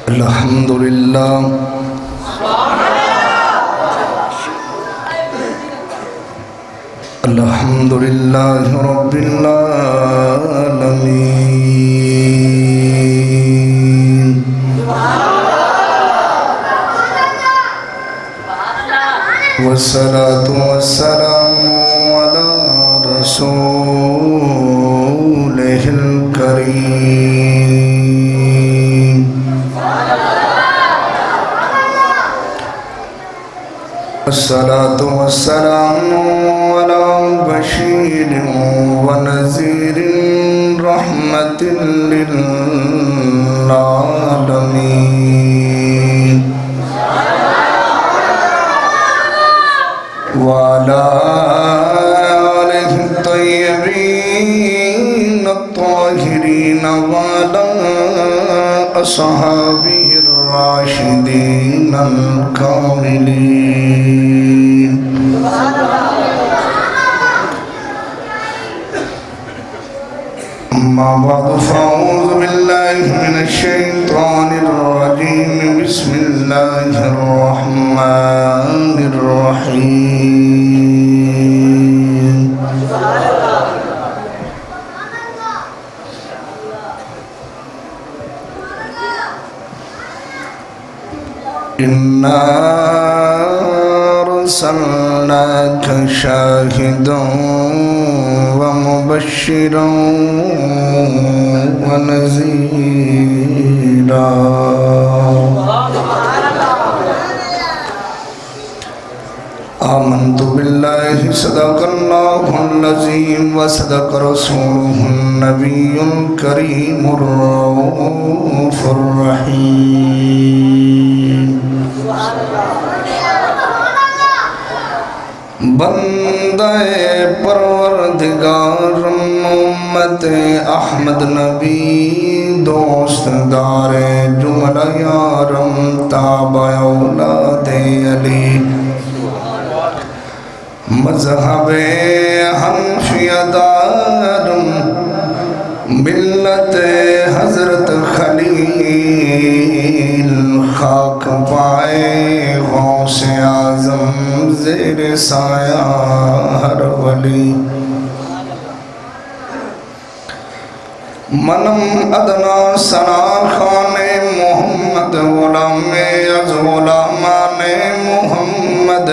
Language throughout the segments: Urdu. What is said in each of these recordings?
الحمدللہ الحمدللہ رب العالمین والصلاة والسلام على رسوله الكريم والصلاة والسلام على بشير ونذير رحمة للعالمين وعلى آله الطيبين الطاهرين وعلى أصحابه الراشدين الكاملين أما بعد فأعوذ بالله من الشيطان الرجيم بسم الله الرحمن الرحيم إنا أرسلناك شاهدا ومبشرا ونذيرا آمنت بالله صدق الله العظيم وصدق رسوله النبي الكريم الرؤوف الرحيم بندہ پروردگار امت احمد نبی دوست دار جملہ یارم تابع اولاد علی مذہب حنفیہ دارم ملت حضرت خلیل خاک پائے غوث اعظم زیر سایہ ہر ولی منم ادنا ثنا خان محمد غلام از غلامان محمد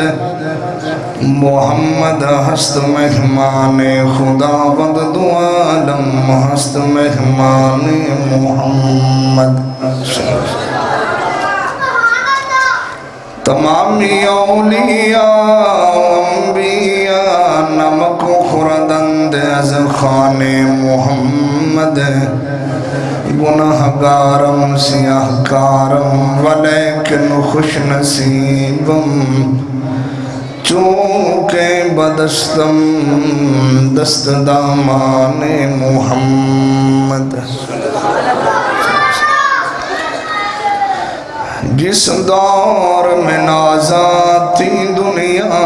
محمد ہست مہمان خدا بند دو عالم ہست مہمان محمد تمامی اولیاء و انبیاء نمک خوردند از خان محمد گناہگارم سیاہکارم ولیکن خوش نصیبم چونکہ بدستم دست دامان محمد جس دور میں نازاتی دنیا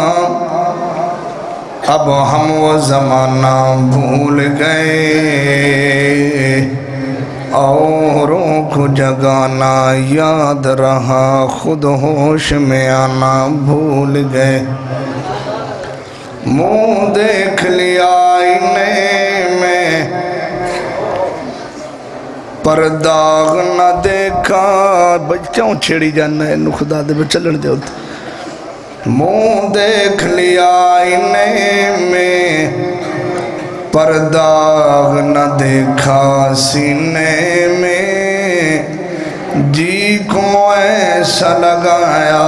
اب ہم وہ زمانہ بھول گئے اوروں کو جگانا یاد رہا خود ہوش میں آنا بھول گئے منہ دیکھ لیا آئینے میں پر داغ نہ دیکھا بچوں چھڑی جانا ہے نو خدا دے بچلن دے ہوتا منہ دیکھ لیا آئینے میں پر داغ نہ دیکھا سینے میں جی کو ایسا لگایا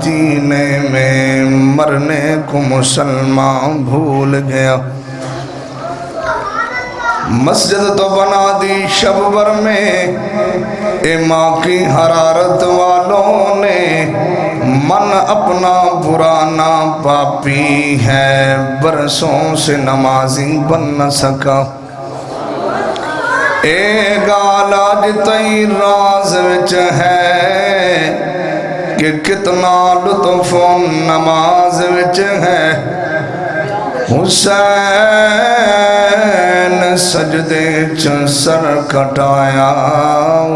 جینے میں مرنے کو مسلمان بھول گیا مسجد تو بنا دی شب بر میں اے ماں کی حرارت والوں نے من اپنا پرانا پاپی ہے برسوں سے نمازی بن نہ سکا اے گالا جتائی راز وچ ہے کہ کتنا لطف نماز وچ ہے حسین سجدے چ سر کٹایا،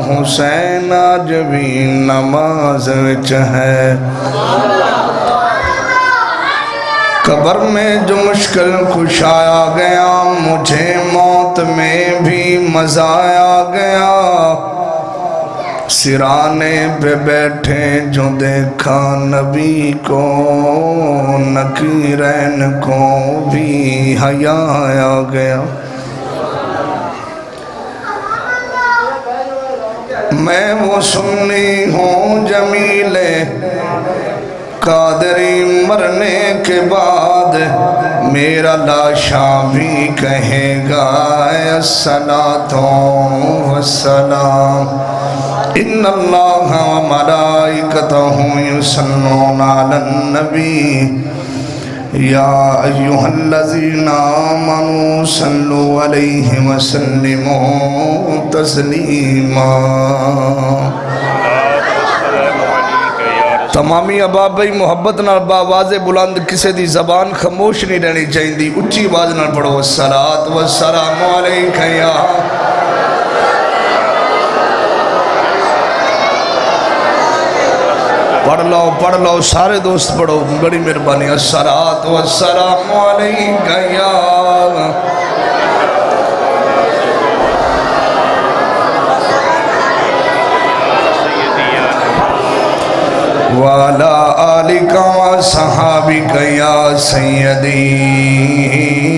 حسین آج بھی نماز وچ ہے۔ قبر میں جو مشکل کشایا گیا، مجھے موت میں بھی مزہ آ گیا۔ سرانے پہ بیٹھے جو دیکھا نبی کو، نکیرین کو بھی حیا آ گیا۔ میں وہ سنی ہوں جمیل قادری، مرنے کے بعد میرا لاشا بھی کہے گا الصلاۃ والسلام ان اللہ و ملائکتہ یصلون علی النبی یا ایہا الذین آمنوا صلوا علیہ وسلموا تسلیما۔ تمامی ابابی محبت نال باواز بلند کسے دی زبان خاموش نہیں رہنی چاہیے، اچھی آواز نال پڑھو الصلاۃ والسلام علیک یا پڑھ لو سارے دوست پڑھو، بڑی مہربانی۔ الصلاۃ والسلام علیک یا وعلی آلک و صحابک یا سیدی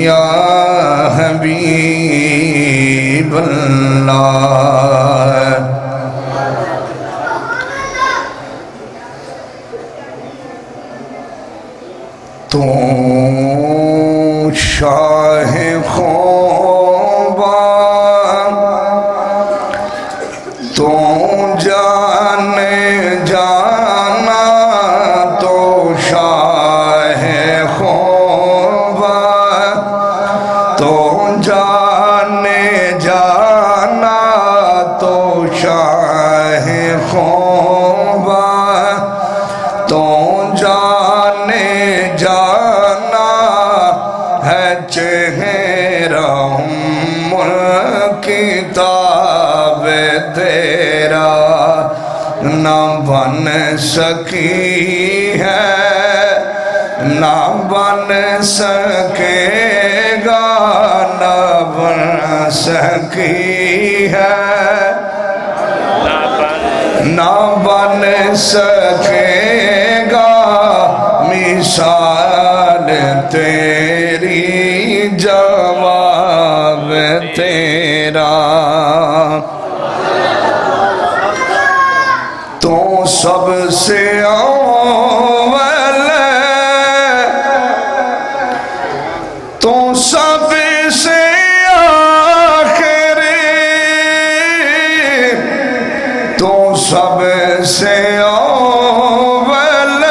یا حبیب اللہ۔ تو شاہ خوبا تو جانے جانا، تو شاہ خوبا تو جانے جانا، تو شاہ خوبا تو جانے جانا ہے، چہرہ کتاب تیرا نہ بن سکی ہے، نہ بن سکے گا، نہ بن سکی ہے، نہ بن سکے گا مثال تیری، جواب تیرا۔ تو سب سے اول، تو سب سے آخری، تو سب سے اول،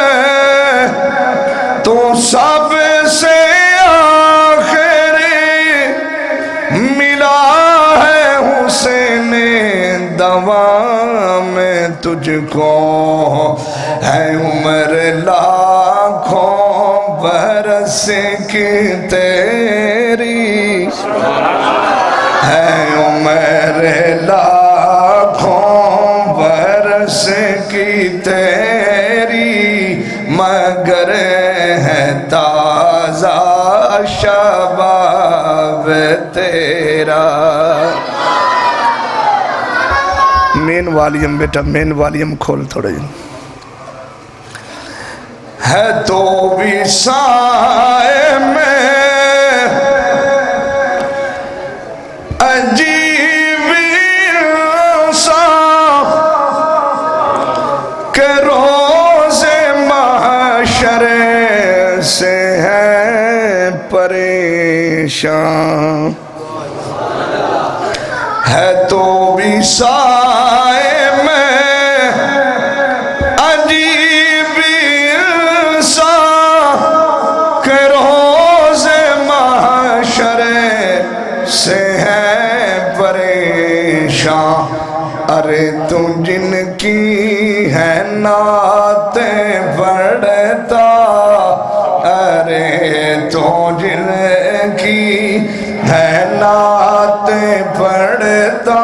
تو سب سے آخری، ملا ہے حسین دوا میں تجھ کو، ہے عمر لاکھوں برس کی تیری، ہے عمر لاکھوں برس کی تیری، مگر ہے تازہ شباب تیرا۔ مین والیم بیٹا، مین والیم کھول تھوڑے جن۔ ہے تو بھی سائے میں عجیب انصاف، کہ روز محشر سے ہے پریشان۔ ہے تو بھی سائے میں عجیب انصاف، کہ روز محشر سے ہے پریشان۔ ارے تو جن کی ہے نعتیں پڑھتا، ارے تو جن کی ہے نعت پڑھتا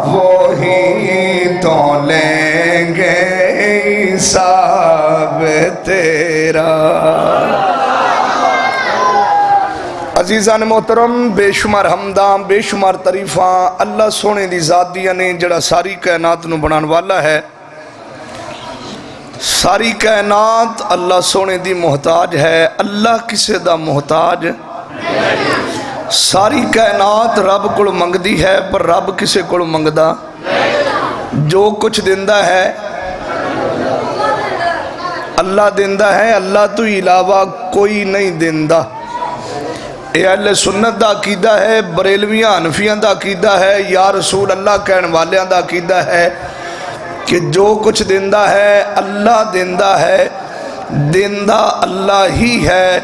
وہی تو لیں گے حساب تیرا۔ عزیزان محترم، بے شمار حمداں بے شمار تعریفاں اللہ سونے دی ذات دیاں نے جڑا ساری کائنات نو بنان والا ہے۔ ساری کائنات اللہ سونے دی محتاج ہے، اللہ کسے دا محتاج۔ ساری کائنات رب کول منگ دی ہے پر رب کسے کول منگ دا؟ جو کچھ دیندہ ہے اللہ دیندہ ہے، اللہ تو علاوہ کوئی نہیں دیندہ۔ اے اہل سنت دا عقیدہ ہے، بریلویاں حنفیاں دا عقیدہ ہے، یا رسول اللہ کہن والیاں دا عقیدہ ہے کہ جو کچھ دیندہ ہے اللہ دیندہ ہے، دیندہ اللہ ہی ہے،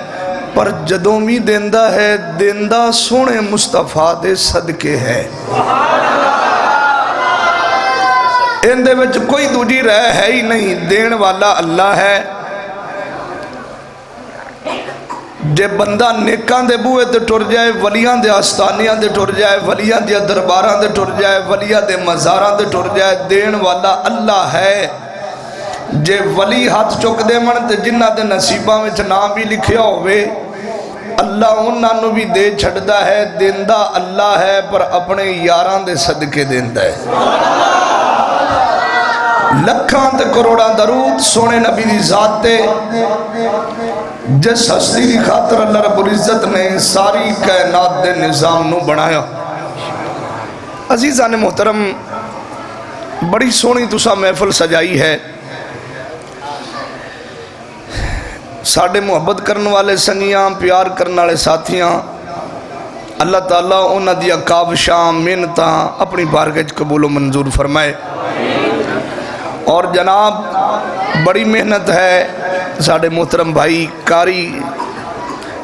پر جدوں بھی دیندہ ہے دیندہ سونے مصطفیٰ دے صدقے ہے۔ ان دے وچ کوئی دوجی رہ ہے ہی نہیں، دین والا اللہ ہے۔ جے بندہ نیکاں دے بوئے تے ٹر جائے، ولیاں دے آستانیاں دے ٹر جائے، ولیاں دے درباراں دے ٹر جائے، ولیاں دے مزاراں دے ٹر جائے، دین والا اللہ ہے۔ جے ولی ہاتھ چک دے من تے جنہ دے نصیبہ میں نام بھی لکھیا ہوئے، اللہ انہاں نو بھی دے چھڑدا ہے، دیندہ اللہ ہے پر اپنے یاران دے صدقے دیندہ ہے۔ لکھاں تے کروڑاں درود سونے نبی دی ذات تے، جس ہستی دی خاطر اللہ رب العزت نے ساری کائنات دے نظام نو بنایا۔ عزیزان محترم، بڑی سونی تسا محفل سجائی ہے۔ ساڑھے محبت کرنے والے سنگیاں، پیار کرنے والے ساتھیاں، اللہ تعالیٰ انہاں دیا کاوشاں محنتاں اپنی بارگاہ قبول و منظور فرمائے۔ اور جناب بڑی محنت ہے ساڑھے محترم بھائی کاری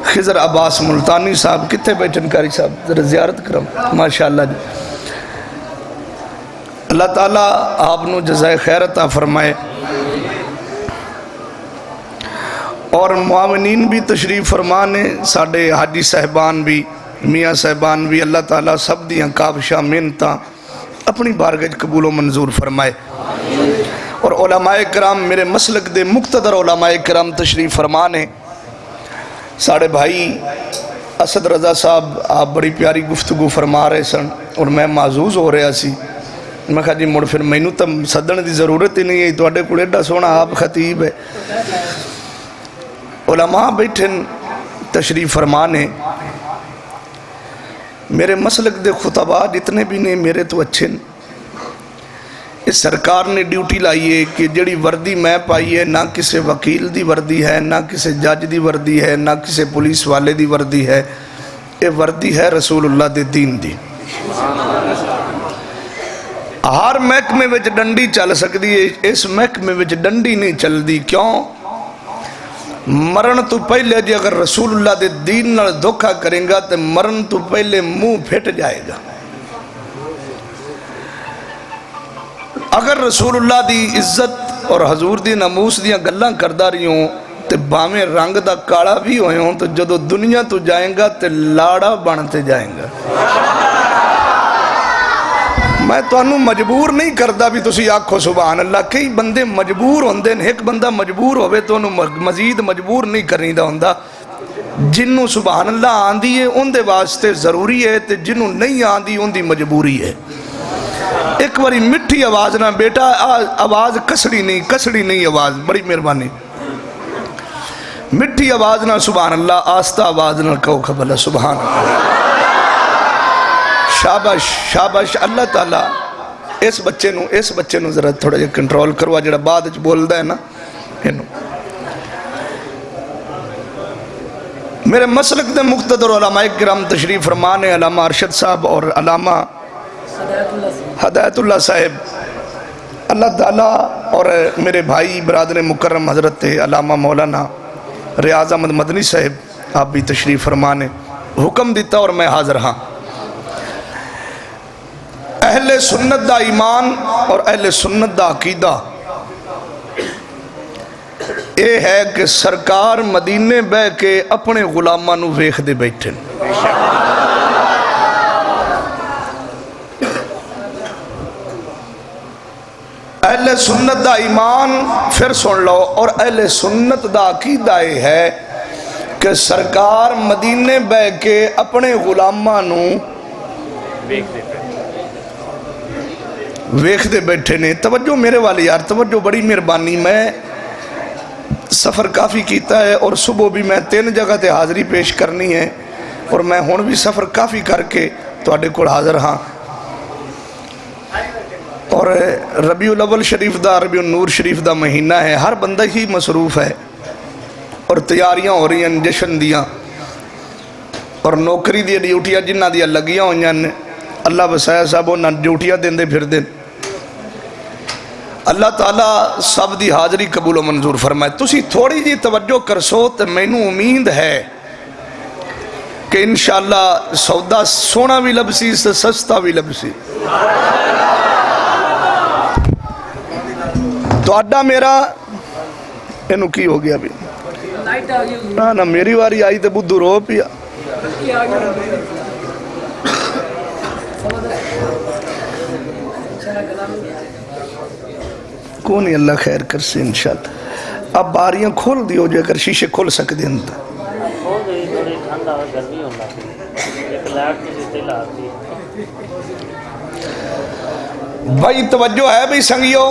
خضر عباس ملتانی صاحب، کتے بیٹھن کاری صاحب ذرا زیارت کرم، ماشاءاللہ جی۔ اللہ تعالیٰ آپ نو جزائے خیر عطا فرمائے۔ اور معاونین بھی تشریف فرمانے، ساڑھے حاجی صاحبان بھی، میاں صاحبان بھی، اللہ تعالیٰ سب دیاں کاوشاں محنتاں اپنی بارگاہ قبول و منظور فرمائے۔ اور علماء کرام، میرے مسلک دے مقتدر علماء کرام تشریف فرمانے، ساڑھے بھائی اسد رضا صاحب آپ بڑی پیاری گفتگو فرما رہے سن اور میں معزوز ہو رہا سی۔ میں کہا جی مڑ پھر میں نو تم صدن دی ضرورت ہی نہیں ہے، تو اڈے کوڑے ایڈا سونا آپ خطیب ہے۔ علماء بیٹھن تشریف فرمانے، میرے مسلک دے خطبہ جتنے بھی نے میرے تو اچھے ہیں۔ اس سرکار نے ڈیوٹی لائیے کہ جڑی وردی میں پائی ہے نہ کسے وکیل دی وردی ہے، نہ کسے جج دی وردی ہے، نہ کسے پولیس والے دی وردی ہے، یہ وردی ہے رسول اللہ دے دین دی۔ ہر محکمے وچ ڈنڈی چل سکتی ہے، اس محکمے وچ ڈنڈی نہیں چل دی۔ کیوں؟ مرن تو پہلے جی اگر رسول اللہ دے دین نال دھوکہ کریں گا تو مرن تو پہلے منہ پھٹ جائے گا۔ اگر رسول اللہ دی عزت اور حضور دی ناموس دیاں گلاں کردہ رہی ہوں تے باویں رنگ دا کاڑا بھی ہوئے ہوں تو جدو دنیا تو جائیں گا تے لاڑا بنتے جائیں گا۔ میں تو انہوں مجبور نہیں کردہ بھی تسی آکھو سبحان اللہ، کئی بندے مجبور ہوندے ہیں، ایک بندہ مجبور ہوئے تو انہوں مزید مجبور نہیں کرنی دا ہوندہ۔ جنہوں سبحان اللہ آندھی ہے ان دے واسطے ضروری ہے تے جنہوں نہیں آندھی ان دی مجبوری ہے۔ ایک باری مٹھی آواز نہ بیٹا، آواز کسڑی نہیں آواز، بڑی مہربانی، مٹھی آواز نہ سبحان اللہ، آستہ آواز نہ کہو قبل سبحان اللہ۔ شابش شابش، اللہ تعالیٰ اس بچے نو ذرا تھوڑا جا کنٹرول کروا جڑا بعد اچھ بول دا ہے نا۔ میرے مسلک دے مقتدر علماء کرام تشریف فرمانے، علامہ ارشد صاحب اور علامہ ہدایت اللہ صاحب، اللہ تعالیٰ، اور میرے بھائی برادر مکرم حضرت علامہ مولانا ریاض احمد مدنی صاحب آپ بھی تشریف فرمانے، حکم دیتا اور میں حاضر ہاں۔ اہل سنت دا ایمان اور اہل سنت دا عقیدہ یہ ہے کہ سرکار مدینے بہ کے اپنے غلاماں نو ویکھ دے بیٹھن. اہل سنت دا ایمان پھر سن لو، اور اہل سنت دا عقیدہ یہ ہے کہ سرکار مدینے بہ کے اپنے غلاماں نو ویکھ دے بیٹھے نے. توجہ میرے والی یار، توجہ، بڑی مہربانی. میں سفر کافی کیتا ہے اور صبح بھی میں 3 جگہ تے حاضری پیش کرنی ہے، اور میں ہون بھی سفر کافی کر کے تواڈے کول حاضر ہاں. اور ربیع الاول شریف دا، ربیع النور شریف دا مہینہ ہے، ہر بندہ ہی مصروف ہے، اور تیاریاں ہو رہی ہیں جشن دیاں، اور نوکری دی ڈیوٹیاں جنہ دیاں لگیاں ہوئیاں نے. اللہ بسایا صاحب انہاں ڈیوٹیاں دیندے پھر دیں. اللہ تعالیٰ سب دی حاضری قبول و منظور فرمائے. تسی تھوڑی جی توجہ کرسو تو مینوں امید ہے کہ انشاءاللہ سودا سونا بھی لبسی سستا بھی لبسی. تو اڈا میرا انہوں کی ہو گیا بھی نا میری واری آئی تو بدھو رو پیا. کون اللہ خیر کر سے انشاءاللہ. اب باریاں کھول دیو جو اگر شیشے کھول سکتے ہیں تو بھائی توجہ ہے بھائی سنگیو.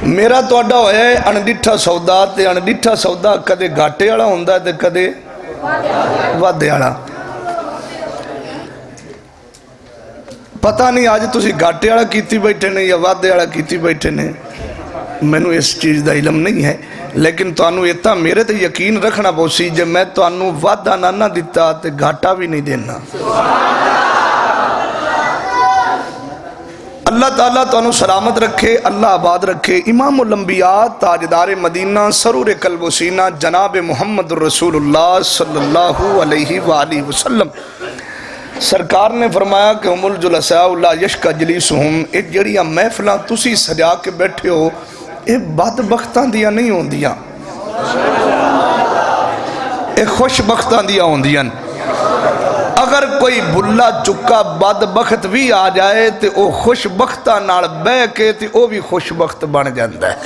میرا تو اڈا ہویا ہے انڈیٹھا سودا. تے انڈیٹھا سودا کدے گھاٹے والا ہوندا ہے تے کدے وعدے والا. پتہ نہیں آج تسی گھاٹے والا کیتی بیٹھے نے یا وعدے والا کیتی بیٹھے نے، مینوں اس چیز دا علم نہیں ہے. لیکن تانوں اتنا میرے تے یقین رکھنا پوسی جے میں تانوں وعدہ نہ دیتا تے گھاٹا بھی نہیں دینا. اللہ تعالیٰ تانوں سلامت رکھے، اللہ آباد رکھے. امام الانبیاء تاجدار مدینہ سرور قلب و سینہ جناب محمد رسول اللہ صلی اللہ علیہ وآلہ وسلم سرکار نے فرمایا کہ ہم الجلساء لا یشکا جلیسہم. اے جڑیاں محفلاں تسی سجا کے بیٹھے ہو اے بدبختاں دیا نہیں ہوندیاں، اے خوش بختاں دیا ہوندیاں. اگر کوئی بلا چکا بدبخت بھی آ جائے تے او خوش بختاں نال بہ کے تے او بھی خوش بخت بن جاندا ہے.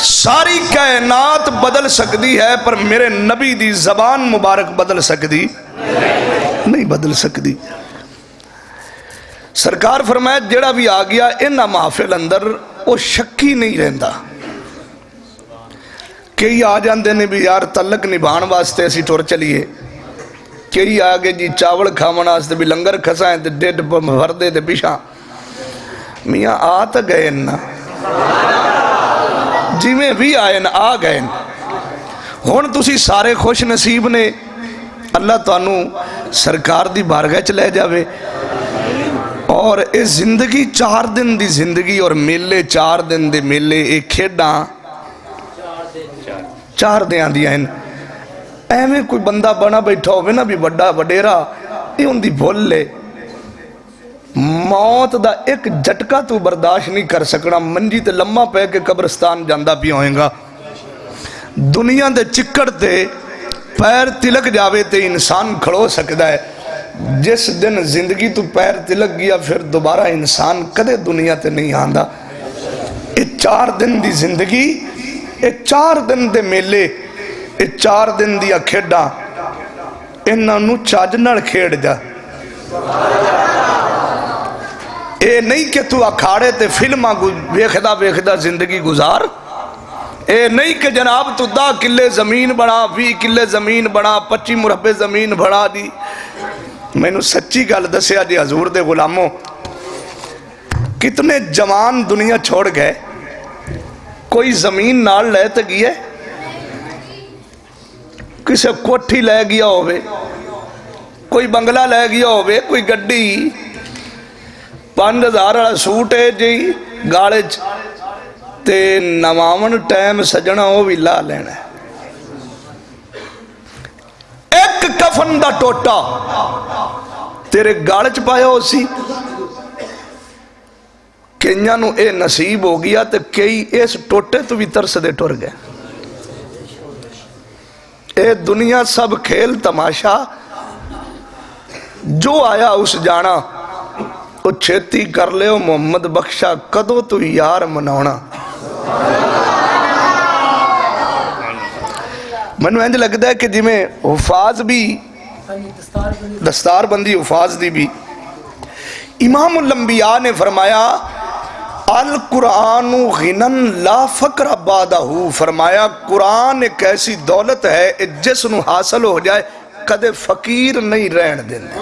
ساری کائنات بدل سکتی ہے پر میرے نبی دی زبان مبارک بدل سکتی نہیں بدل سکتی. سرکار فرمایا جڑا بھی آ گیا انہا محفل اندر وہ شکی نہیں رہندا. کئی آ جاندے نے بھی یار تلک نبھان واسطے اسی ٹور چلیے، کئی آگے جی چاول کھاونا واسطے بھی لنگر کھسائیں تے ڈیڈ بھر دے تے پیشاں. میاں آ تا گئے نا جی میں بھی آئے نا آ گئے. ہون تسی سارے خوش نصیب نے. اللہ تانوں سرکار دی بارگاہ چ لے جاوے. اور اے زندگی 4 دن دی زندگی اور میلے 4 دن دے میلے ایک کھیڑاں 4 دیاں دیا ہیں. ایویں کوئی بندہ بنا بیٹھا ہوئے نا بھی بڑا وڈیرا یہ ان دی بھول لے موت دا ایک جھٹکا تو برداشت نہیں کر سکنا. منجی تے لمحہ پہ کے قبرستان جاندہ بھی ہوئیں گا. دنیا دے چکڑ تے پیر تلک جاوے تے انسان کھڑو سکتا ہے. جس دن زندگی تو پیر تلک گیا پھر دوبارہ انسان کدے دنیا تے نہیں آندہ. یہ 4 دن دی زندگی، یہ 4 دن دے میلے، یہ 4 دن دیا کھیڑا انہاں نو چاجنڑ کھیڑ جا. اے نہیں کہ تو اکھاڑے تے فلمہ ویکھدا زندگی گزار. اے نہیں کہ جناب تو 10 کلے زمین بڑھا 20 کلے زمین بڑھا 25 مربع زمین بڑھا دی. میں نے سچی گل دسیا جی حضور دے غلاموں کتنے جوان دنیا چھوڑ گئے. کوئی زمین نال لے تے گیا کسے کوٹھی لے گیا ہوئے، کوئی بنگلہ لے گیا ہوئے، کوئی گڈی 5000 والا سوٹ ہے جی گاڑے تے نواون ٹائم سجنا وہ بھی لا لینا. ایک کفن دا ٹوٹا تیرے گاڑے چ پایا ہو سی کئیاں نو اے نصیب ہو گیا تے کئی اس ٹوٹے تو بھی ترس دے ٹر گئے. اے دنیا سب کھیل تماشا، جو آیا اس جانا، او چھیتی کر لے او محمد بخشا کدو تو یار مناونا. منو انج لگتا ہے کہ جی میں حفاظ بھی دستار بندی حفاظ دی بھی. امام الانبیاء نے فرمایا القرآن غنن لا فقر بعدہ، فرمایا قرآن ایک ایسی دولت ہے جس نو حاصل ہو جائے کدے فقیر نہیں رہن دیندے.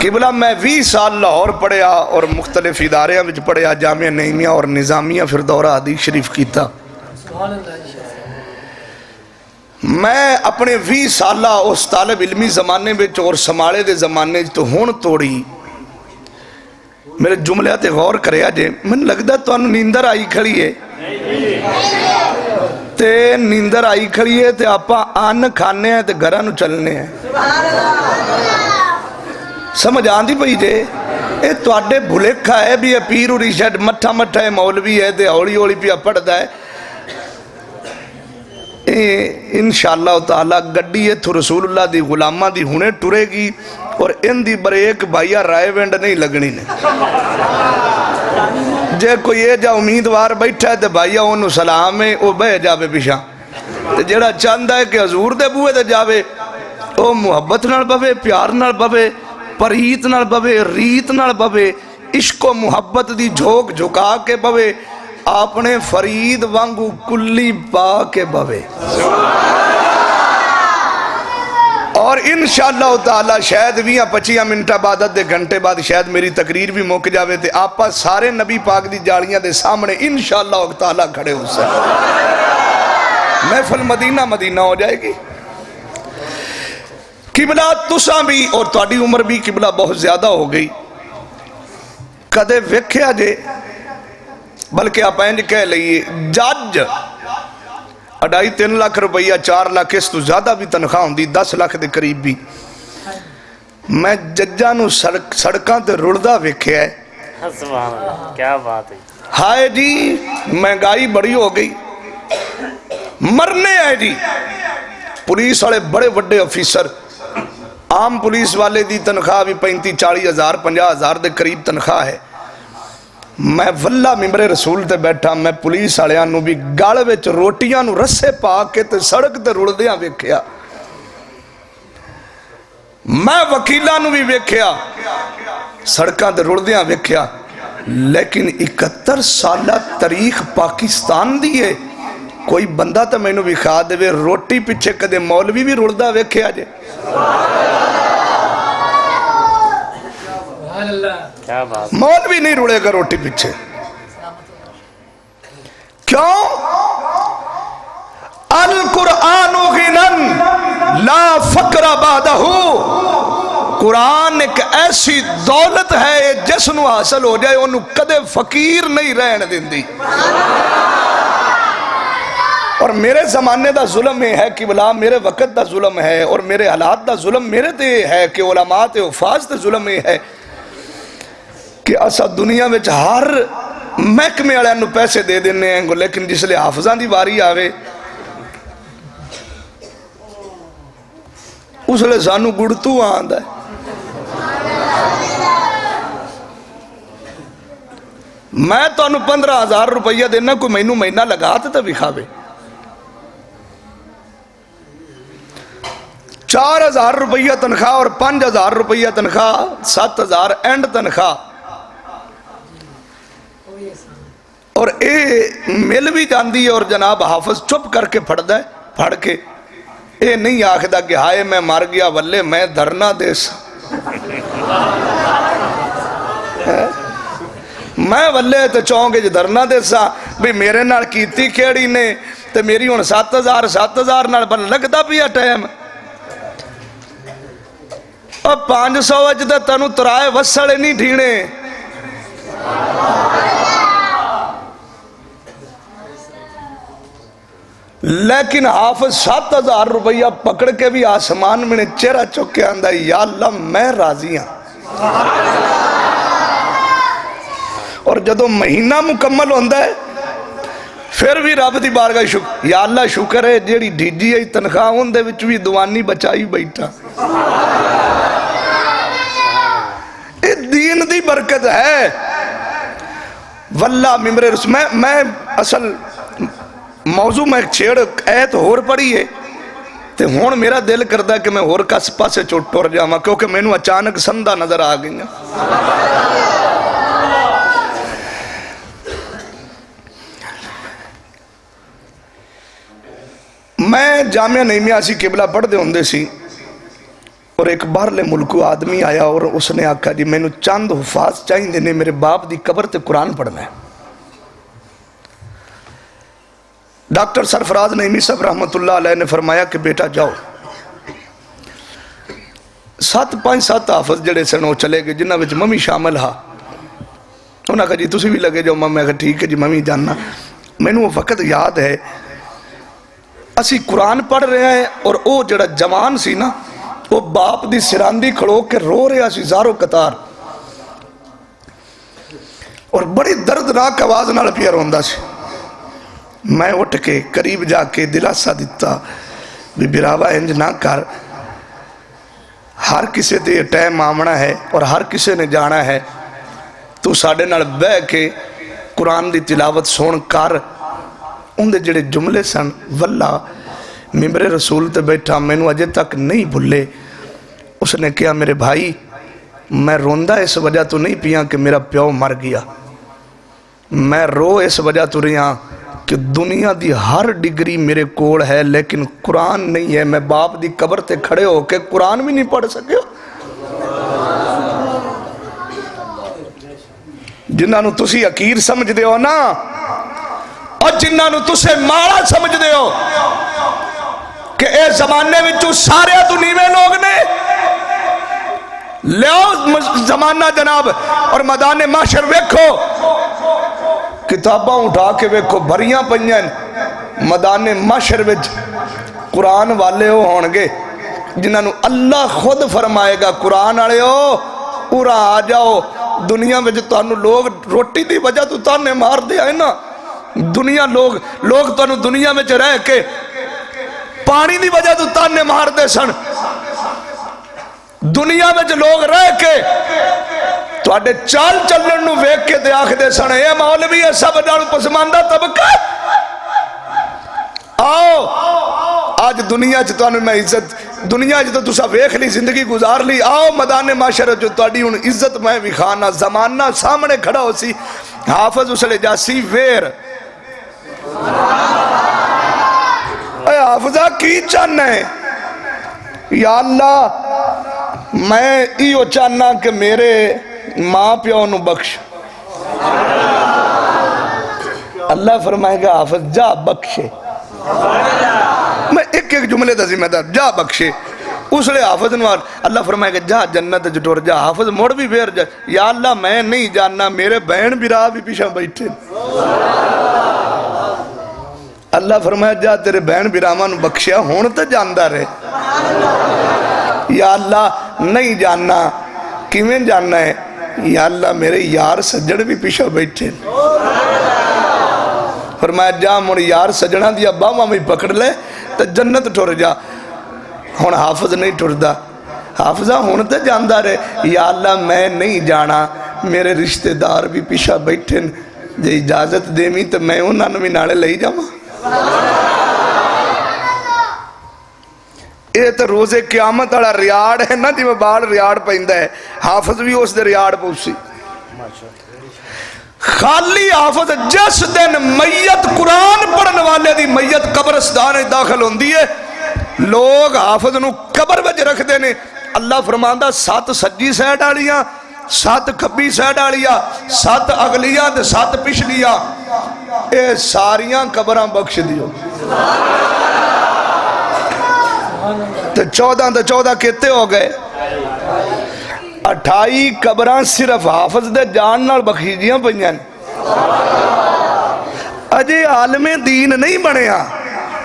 قبلہ میں 20 سال لاہور پڑھیا اور مختلف اداریاں وچ پڑھیا، جامعہ نعیمیہ اور نظامیہ، پھر دورہ حدیث شریف کیتا. میں اپنے 20 سالہ اس طالب علمی زمانے بچ اور سماڑے دے زمانے تو ہون توڑی میرے جملے تے غور کرے آجے. من لگتا تو انہوں نیندر آئی کھڑی ہے تے نیندر آئی کھڑی ہے تے آپا آن کھانے ہیں تے گھرانو چلنے ہیں. سمجھ آن دی پئی جے اے تو آڈے بھولیکھا ہے بھی پیر اور ریشٹ مٹھا مٹھا ہے مولوی ہے تے اوڑی اوڑی پیا پڑھ دا ہے. انشاءاللہ تعالی گڈی ہے تو رسول اللہ دی غلامہ دی ہونے ٹرے گی اور ان دی بریک بھائیا رائے وینڈ نہیں لگنی نے. جے کوئی یہ جا امیدوار بیٹھا ہے تے بھائیا انہوں سلام ہے وہ بہ جاوے پیشاں، تے جیڑا چاندہ ہے کہ حضور دے بوئے تے جاوے وہ محبت نال بوے، پیار نال بوے، پریت نال بوے، ریت نال بوے، عشق و محبت دی جھوک جھکا کے بوے، اپنے فرید وانگو کلی پا کے بوے. اور انشاءاللہ تعالی شاید 20-25 منٹہ بعد دے گھنٹے بعد شاید میری تقریر بھی موک جاوے تے آپا سارے نبی پاک دی جاڑیاں دے سامنے انشاءاللہ تعالی کھڑے ہو سے محفل مدینہ مدینہ ہو جائے گی. قبلہ تساں بھی اور تہاڈی عمر بھی قبلہ بہت زیادہ ہو گئی، کدے ویکھیا جے بلکہ آپ اینج کہہ لئیے جج 2.5-3 لاکھ روپیہ 4 لاکھ اس تو زیادہ بھی تنخواہ ہوں دی 10 لاکھ دے قریب بھی. میں ججاں نو سڑکاں تے رڑدہ ویکھیا ہے. سبحان اللہ، کیا بات ہے. ہائے جی مہنگائی بڑی ہو گئی، مرنے ہے جی. پولیس والے بڑے بڑے آفیسر، عام پولیس والے دی تنخواہ بھی 35-40 ہزار 50 ہزار دے قریب تنخواہ ہے. میں واللہ ممبر رسول تے بیٹھا، میں پولیس آلیاں نو بھی گاڑ وچ روٹیاں نو رسے پا کے تے سڑک تے رڑدیاں ویکھیا. میں وکیلاں نو بھی ویکھیا سڑکاں تے رڑدیاں ویکھیا. لیکن 71 سالہ تاریخ پاکستان دیئے کوئی بندہ تا میں نو بھی کھا دے روٹی پچھے کدے مولوی بھی رڑدہ ویکھیا جے. مولوی نہیں رڑے گا روٹی پچھے. کیوں؟ القرآن غنن لا فقر بعدہ، قرآن ایک ایسی دولت ہے جس نو حاصل ہو جائے انہوں کدے فقیر نہیں رہن دیندی. اور میرے زمانے دا ظلم ہے کہ بلا میرے وقت دا ظلم ہے اور میرے حالات دا ظلم میرے تے ہے کہ علماء تے حفاظ دا ظلم ہے کہ اسا دنیا میں ہر محکمے والے انہوں پیسے دے دینے ہیں لیکن جس لئے حافظان دی باری آوے اس لئے سانو گڑتو آندہ ہے. میں تو انہوں 15,000 روپیہ دینا کوئی مہینوں مہینہ لگاتے تھا بھی کھاوے. 4,000 روپیہ تنخواہ اور 5,000 روپیہ تنخواہ 7,000 اینڈ تنخواہ. اور اے مل بھی جاندی ہے اور جناب حافظ چپ کر کے پھڑ دائے پھڑ کے اے نہیں آخدہ کہ ہائے میں مار گیا واللے میں دھرنا دے سا میں واللے تو چونگے جو دھرنا دے سا بھی میرے نال کیتی کھیڑی نے تو میری ان 7,000 نال بن لگتا پیا ٹائم اور 500 اجدہ تنو ترائے وسڑے نہیں ڈھینے. لیکن حافظ 7,000 روپیہ پکڑ کے بھی آسمان میں چہرہ چکے آندہ یا اللہ میں راضی ہوں. اور جدو مہینہ مکمل ہوتا ہے پھر بھی رب دی بارگاہ شکر یا اللہ شکر ہے جیڑی ڈیجی ہے تنخواہ ہوں دے وچ بھی دوانی بچائی بیٹھا یہ دین دی برکت ہے واللہ ممبر رسول میں اصل موضوع میں ایک چھیڑ ایت ہور پڑی ہے تے ہون میرا دل کردہ کہ میں ہور کس پاسے چوٹ ٹور جاما کیونکہ میں نو اچانک سندہ نظر آگئی میں جامعہ نعیمیہ سی قبلہ پڑھ دے ہوندے سی اور ایک باہرلے ملکو آدمی آیا اور اس نے آکھا جی میں نو چاند حفاظ چاہیں دینے میرے باپ دی قبر تے قرآن پڑھنا ہے ڈاکٹر سرفراز نعیمی صاحب رحمت اللہ علیہ نے فرمایا کہ بیٹا جاؤ 7-5-7 حافظ جڑے سنو چلے گئے جنہ وچ ممی شامل ہا انہاں کہا جی تسی بھی لگے جاؤ میں کہا ٹھیک ہے جی ممی جاننا میں نے وہ وقت یاد ہے اسی قرآن پڑھ رہے ہیں اور او جڑا جوان سی نا وہ باپ دی سراندی کھڑو کے رو رہے سی زارو قطار اور بڑی دردناک آواز نال پیا روندا سی میں اٹھ کے قریب جا کے دلاسا دیتا بھی براوا انج نہ کر ہر کسے تے یہ ٹائم آمنا ہے اور ہر کسے نے جانا ہے تو ساڑھے نال بہ کے قرآن دی تلاوت سون کر ان دے جڑے جملے سن واللہ ممبر رسول تے بیٹھا میں نو اجے تک نہیں بھلے اس نے کہا میرے بھائی میں روندہ اس وجہ تو نہیں پیا کہ میرا پیو مر گیا میں رو اس وجہ تو رہا کہ دنیا دی ہر ڈگری میرے کوڑ ہے لیکن قرآن نہیں ہے میں باپ دی قبر تے کھڑے ہو کہ قرآن بھی نہیں پڑھ سکے جنہاں نو تسی عقیر سمجھ دے ہو نا اور جنہاں نو تسے مارا سمجھ دے ہو کہ اے زمانے میں جو سارے تو نیوے لوگ نے لیو زمانہ جناب اور میدان معاشر ویکھو کتاباں اٹھا کے ویکھو بھریاں پنجن میدان معاشر وچ قرآن والے ہو ہونگے جنہاں نو اللہ خود فرمائے گا قرآن آڑے ہو پورا آ جاؤ دنیا میں جو تانو لوگ روٹی دی وجہ تو تانے مار دیا ہے نا دنیا لوگ تانو دنیا میں رہ کے پانی دی وجہ تو تانے مار دے سن دنیا میں جو لوگ رہ کے تو آڈے چال چلن نو ویک کے دے آخ دے سن اے مولوی ہے سب نال پسماندہ طبقہ آؤ آج دنیا چ تانوں میں عزت دنیا چ تو تسا ویکھ لی زندگی گزار لی آؤ میدان معاشر جو تہاڈی ہن عزت میں وکھانا زمانہ سامنے کھڑا ہو سی حافظ اسلے جاسی ویر اے حافظہ کی چاہنا ہے یا اللہ میں ایو چاہنا کہ میرے ماں پیو نو بخش اللہ فرمائے گا حافظ جا بخشے میں ایک جملے دا ذمہ دار جا بخشے اس لئے حافظ نوار اللہ فرمائے گا جا جنت جٹور جا حافظ موڑ بھی بیر جا یا اللہ میں نہیں جاننا میرے بہن بھی راہ بھی پیشہ بیٹھے اللہ فرمایا جا تیرے بہن برامان بخشیا ہون تو جاندہ رہے یا اللہ نہیں جاننا کیویں جاننا ہے یا اللہ میرے یار سجڑ بھی پیشہ بیٹھے فرمایا جا مڑ یار سجڑا دیا باما میں پکڑ لے تو جنت ٹھور جا ہون حافظ نہیں ٹھوردہ حافظہ ہون تو جاندہ رہے یا اللہ میں نہیں جانا میرے رشتہ دار بھی پیشہ بیٹھے جے اجازت دے میں تو میں انہاں نمی ناڑے لئی جاما یہ تو روز قیامت والا ریاڑ ہے نا جی میں بال ریاڑ پہندہ ہے حافظ بھی اس دے ریاڑ پوچھی خالی حافظ جس دن میت قرآن پڑھنے والے دی میت قبرستان داخل ہوندی ہے لوگ حافظ نو قبر وچ رکھ دینے اللہ فرماندہ 7 سجی سیڈ آلیاں 7 کھبی سیڈ آلیاں 7 اگلیاں 7 پچھلیاں اے ساریاں قبراں بخش دیو تو 14 کہتے ہو گئے 28 قبراں صرف حافظ دے جان نال بخشیجیاں پہنیاں اجے عالم دین نہیں بنیا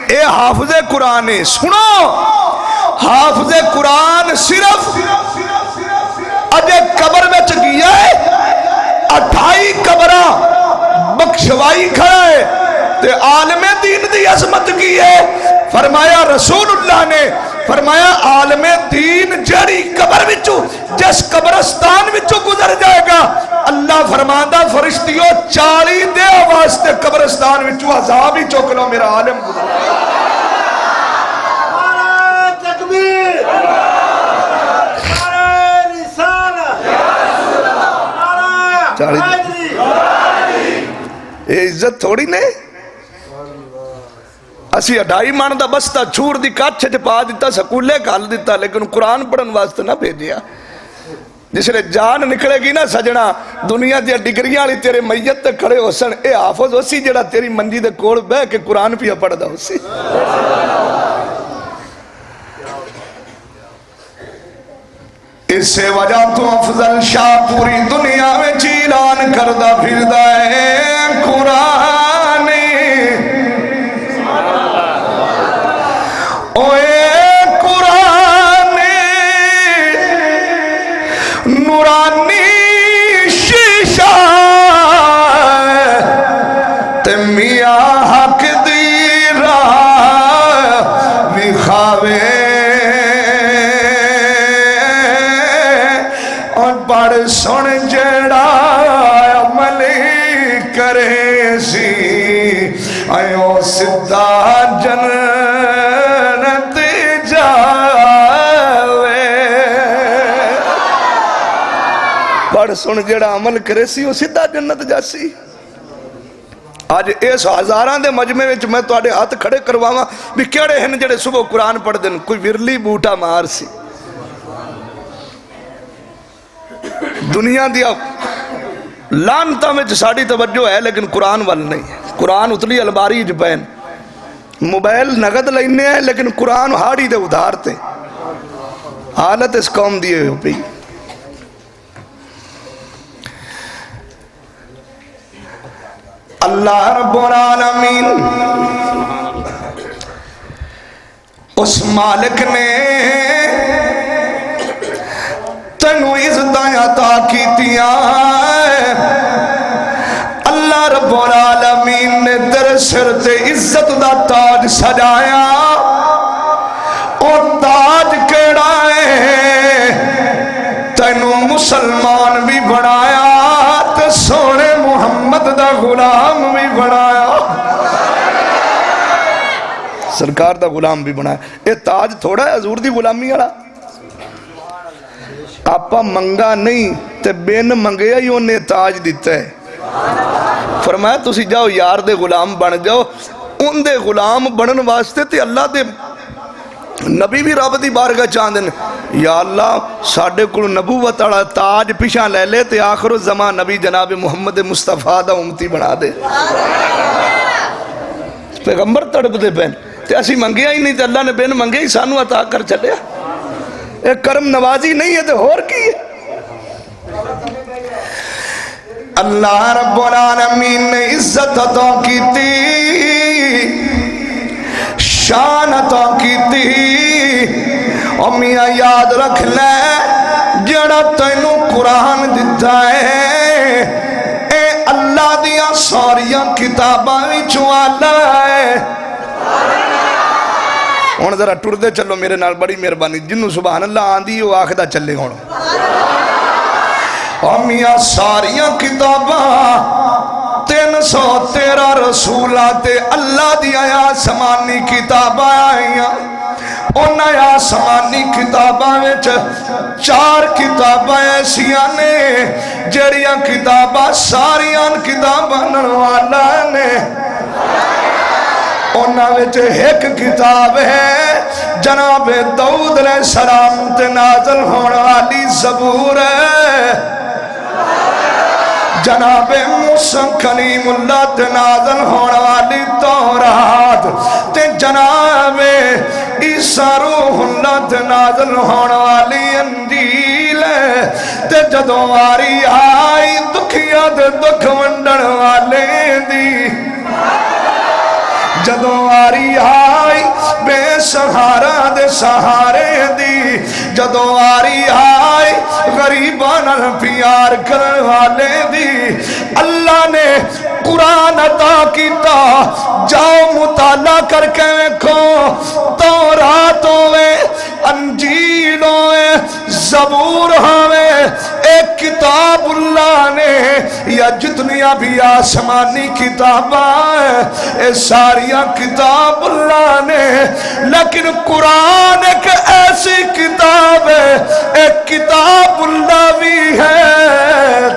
اے حافظ قرآن ہے سنو حافظ قرآن صرف اجے قبر میں چکیا ہے 28 قبراں رسوائی کھڑے تے عالم دین دی عظمت کی ہے. فرمایا رسول اللہ نے فرمایا عالم دین جڑی قبر وچوں جس قبرستان وچوں گزر جائے گا اللہ فرماندا فرشتیوں 40 دے واسطے قبرستان وچوں عذاب ہی چک لو میرا عالم گزر تکبیر رسالت یہ عزت تھوڑی نے اسی 2.5 من دا بستہ چھوڑ دی کچھ پا دیتا سکولے کھال دیتا لیکن قرآن پڑھن واسطے نہ بھیجیا. جس لئے جان نکلے گی نا سجنا دنیا دیا ڈگریاں لی تیرے میت تے کھڑے ہو سن اے حافظ ہو سی جڑا تیری منجی دے کوڑ بے کے قرآن پیا پڑھ دا ہو سی. اس سے وجہ تو افضل شاہ پوری دنیا میں چیلان کردہ پھر دائے قرآن نورانی شیشہ تے میاں حق دی راہ وکھاوے اور پڑھ سن جڑا عمل کرے سی ایو سدھا جنت جاوے. پڑھ سن جڑا عمل کرے سی وہ سدھا جنت جاسی. آج اس ہزاراں دے مجمع وچ میں تواڈے ہاتھ کھڑے کرواواں بھی کیڑے ہیں جڑے صبح قرآن پڑھ دین کوئی ورلی بوٹا مار سی. دنیا دیا لانتاں وچ ساڈی توجہ ہے لیکن قرآن وال نہیں. قرآن اتلی الباری وچ پین موبائل نگد لینے ہیں لیکن قرآن ہاڑی دے ادھارتے. حالت اس قوم دیئے ہو پی. اللہ رب العالمین اس مالک نے تینو عزتیں عطا کیتیاں. اللہ رب العالمین نے در سر تے عزت دا تاج سجایا. اور تاج کیڑا ہے تینو مسلمان بھی بنایا تے سونے محمد دا غلام بھی بنایا. سرکار دا غلام بھی بنایا. یہ تاج تھوڑا ہے حضور دی غلامی والا. آپا منگا نہیں تے بین منگیا ہی انہیں تاج دیتا ہے. فرمایا تسی جاؤ یار دے غلام بن جاؤ. ان دے غلام بنن واسطے تے اللہ دے نبی بھی رب دی بارگاہ چاندن یا اللہ ساڑھے کل نبوت والا تاج پیشاں لے لے تے آخر الزمان نبی جناب محمد مصطفیٰ دا امتی بنا دے. پیغمبر تڑپ دے بین تے اسی منگیا ہی نہیں تے اللہ نے بین منگیا ہی سانو عطا کر چلیا. ایک کرم نوازی نہیں ہے تے ہور کی ہے. اللہ رب العالمین نے عزت عطا کی تھی شان عطا کی تھی. اور میاں یاد رکھ لے جڑا تینو قرآن دیتا ہے اے اللہ دیا ساریاں کتاباں وچوں آلہ ہے. ہن ذرا ٹردے چلو میرے نال بڑی مہربانی جنوں سبحان اللہ آندی وہ آکھدا چلے ہن. اور میاں ساریاں کتاباں 313 رسولات اللہ دی آسمانی کتاباں آئیاں. ان آسمانی کتاباں وچ 4 کتاباں ایسیاں نے جڑیاں کتاباں ساریاں کتاباں والا نے. انہاں وچ ایک کتاب ہے جناب داؤد علیہ السلام تے نازل ہونے والی زبور ہے. جناب موسیٰ کلیم اللہ تے نازل ہونے والی تورات تے جناب عیسیٰ روح اللہ تے نازل ہونے والی انجیل تے جدوں واری آئی دکھیاں تے دکھ ونڈن والے دی. جدوں واری آئی بے سہارا دے سہارے دی. جدوں واری آئی غریباں نال پیار کرن والے دی. اللہ نے قرآن عطا کیتا جاؤ مطالعہ کر کے دیکھو تورات ہوئے انجیل ہوئے زبور ہوئے ایک کتاب اللہ نے یا جتنیاں بھی آسمانی کتاباں اے ساریاں کتاب اللہ نے لیکن قرآن ایک ایسی کتاب ہے ایک کتاب اللہ بھی ہے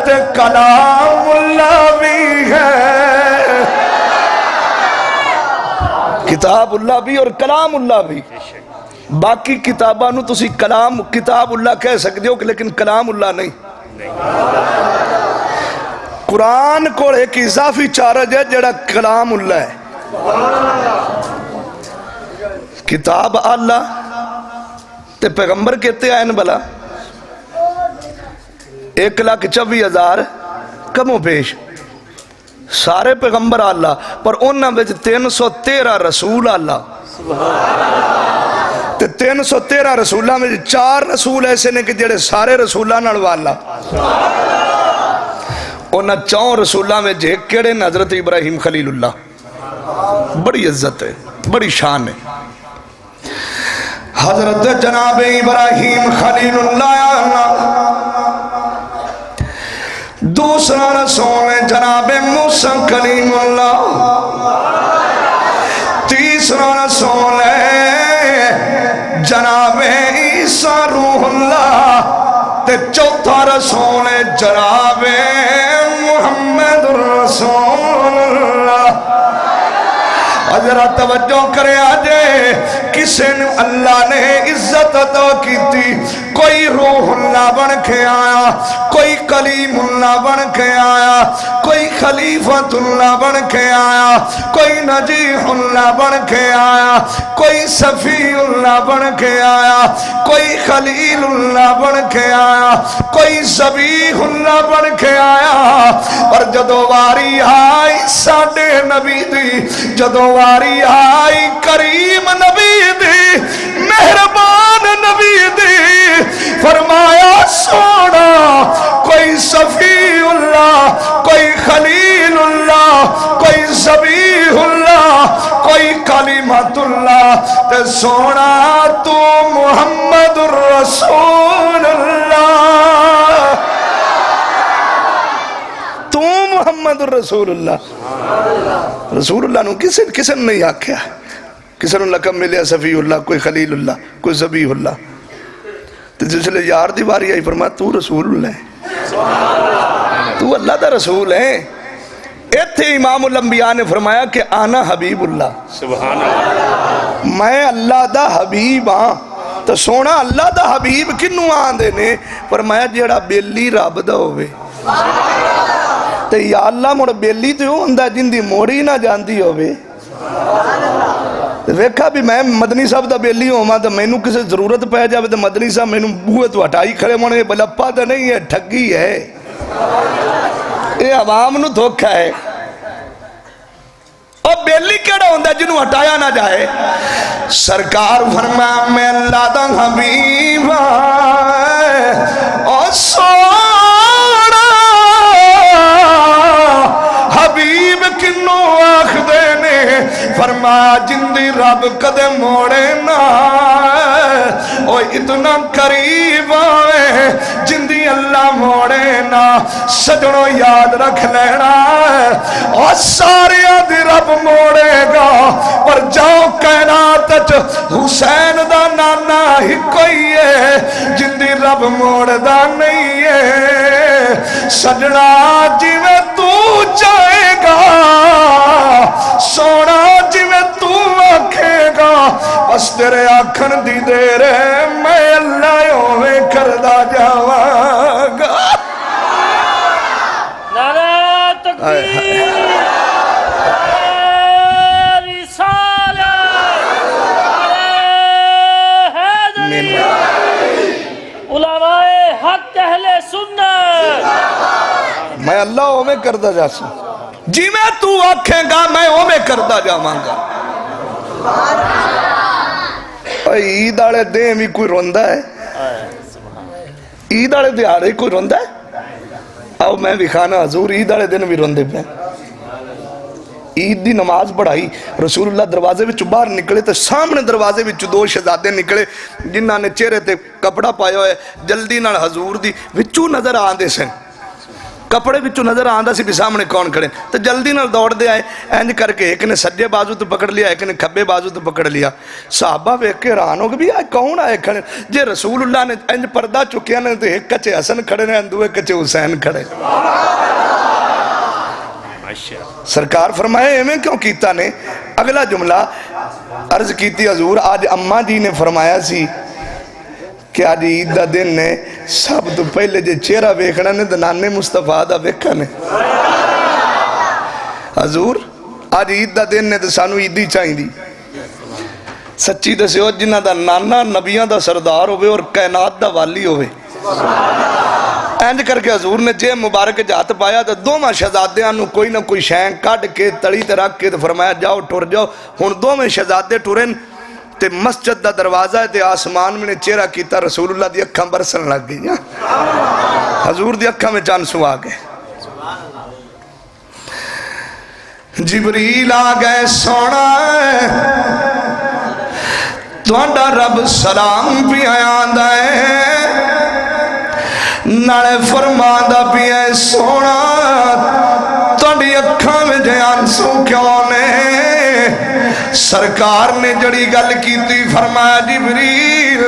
تے کلام اللہ بھی ہے کتاب اللہ بھی اور کلام اللہ بھی باقی کتاباں نو تسی کلام کتاب اللہ کہہ سکتے ہو لیکن کلام اللہ نہیں قرآن کو ایک اضافی چارج ہے جڑا کلام اللہ ہے کتاب اللہ تے پیغمبر کہتے آئین بلا 1,24,000 کم و بیش سارے پیغمبر اللہ پر انہاں وچ 313 رسول اللہ تے 313 رسولاں میں 4 رسول ایسے نے کہ جڑے سارے رسولاں نال والا انہاں 4 رسولاں میں جے کیڑے حضرت ابراہیم خلیل اللہ بڑی عزت ہے بڑی شان ہے حضرت جناب ابراہیم خلیل اللہ دوسرا رسول ہے جناب موسیٰ کلیم اللہ تیسرا رسول ہے جناب عیسیٰ روح اللہ تے چوتھا رسول ہے جناب محمد رسول اللہ حضرت توجہ کرے آجے کسے اللہ نے عزت عطا کی تھی کوئی روح اللہ بن کے آیا کوئی کلیم اللہ بن کے آیا کوئی خلیفت اللہ بن کے آیا کوئی نجیح اللہ بن کے آیا کوئی صفی اللہ بن کے آیا کوئی خلیل اللہ بن کے آیا کوئی ذبیح اللہ بن کے آیا اور جدو واری آئی ساڑھے نبی دی جدو واری آئی کریم نبی دی مہربان نبی دی فرمایا سونا کوئی صفی اللہ کوئی خلیل اللہ کوئی ذبیح اللہ کوئی کلمت اللہ تے سونا تو محمد الرسول اللہ تو محمد الرسول اللہ رسول اللہ نو کسے نہیں آکھیا کسے نو لقب ملیا صفی اللہ کوئی خلیل اللہ کوئی ذبیح اللہ تو جس لئے یار دیواری آئی فرمایا تو رسول اللہ ہے تو اللہ دا رسول ہے ایتھے امام الانبیاء نے فرمایا کہ آنا حبیب اللہ سبحان اللہ میں اللہ دا حبیب ہاں تو سونا اللہ دا حبیب کنو آن دینے فرمایا جیڑا بیلی رب دا ہوئے تو یا اللہ موڑ بیلی تو ہوں اندہ جن دی موڑی نہ جانتی ہوئے ویکھا بھی میں مدنی صاحب دا بیلی ہوں ماں تو میں نو کسے ضرورت پہ جاوے تو مدنی صاحب میں نو بوئے تو ہٹائی کھڑے مونے بلپا تو نہیں ہے ٹھگی ہے یہ عوام نو دھوکھا ہے اور بیلی کیڑا ہوندہ جنو ہٹایا نہ جائے سرکار فرمایا میں اللہ دا حبیب اور سونا حبیب کنو آخ دینے فرمایا جندی رب قدم موڑے نا اوہ اتنا قریب آئے جندی اللہ موڑے نا سجنوں یاد رکھ لینا اور سارے آدھی رب موڑے گا پر جاؤ کائنات حسین دا نانا ہی کوئی ہے جندی رب موڑ دا نہیں ہے سجنا جی میں تو جائے گا سونا جی میں تو آکھے گا بس تیرے آکھن دی دیر ہے میں اللہ میں کردہ جاواں گا نعرہ تکبیر میں اللہ او میں کردہ جا سا جی میں تو آکھیں گا میں او میں کردہ جا مانگا عید آڑے دیں بھی کوئی روندہ ہے عید آڑے دیں آڑے کوئی روندہ ہے آؤ میں بھی خانہ حضور عید آڑے دن بھی روندے پہ عید دی نماز پڑھائی رسول اللہ دروازے وچ باہر نکلے تو سامنے دروازے وچ دو شہزادے نکلے جنہاں نے چہرے تے کپڑا پایا ہوئے جلدی نال حضور دی وچوں نظر آندے سن کپڑے وچوں نظر آندا سی بھی سامنے کون کھڑے تو جلدی نال دوڑ دے آئے اینج کر کے ایک نے سجے بازو تو پکڑ لیا ایک نے کھبے بازو تو پکڑ لیا صحابہ ویکھ کے حیران ہو گئے بھی آج کون آئے کھڑے جے رسول اللہ نے اینج پردہ چکیا نے تو ایک کچے حسن کھڑے نے دوے کچے حسین کھڑے سرکار فرمائے ایویں کیوں کیتا نے اگلا جملہ عرض کیتی حضور آج اماں جی نے فرمایا سی کہ آج عید دا دن نے سب تو پہلے جے چہرہ ویکھنا نے دنانے مصطفیٰ دا ویکھا نے حضور آج عید دا دن نے تو سانو عیدی چاہیں دی سچی دسے ہو جنہ دا نانا نبیاں دا سردار ہوئے اور کائنات دا والی ہوئے اینج کر کے حضور نے جے مبارک جات پایا تو دو ماں شہزادیاں نو کوئی نہ کوئی شین کٹ کے تڑی تے رکھ کے فرمایا جاؤ ٹر جاؤ ہن دو میں شہزادے ٹرن تے مسجد دا دروازہ تے آسمان میں نے چہرہ کیتا رسول اللہ دی اکھاں برسن لگ گئی حضور دی اکھاں میں چانسو آ گئے جبریل آ گئے سونا تہاڈا رب سلام پی آندا ہے نالے فرماندا پی اے سونا تہاڈی اکھاں میں جے آنسو کیوں نے سرکار نے جڑی گل کیتی فرمایا جبریل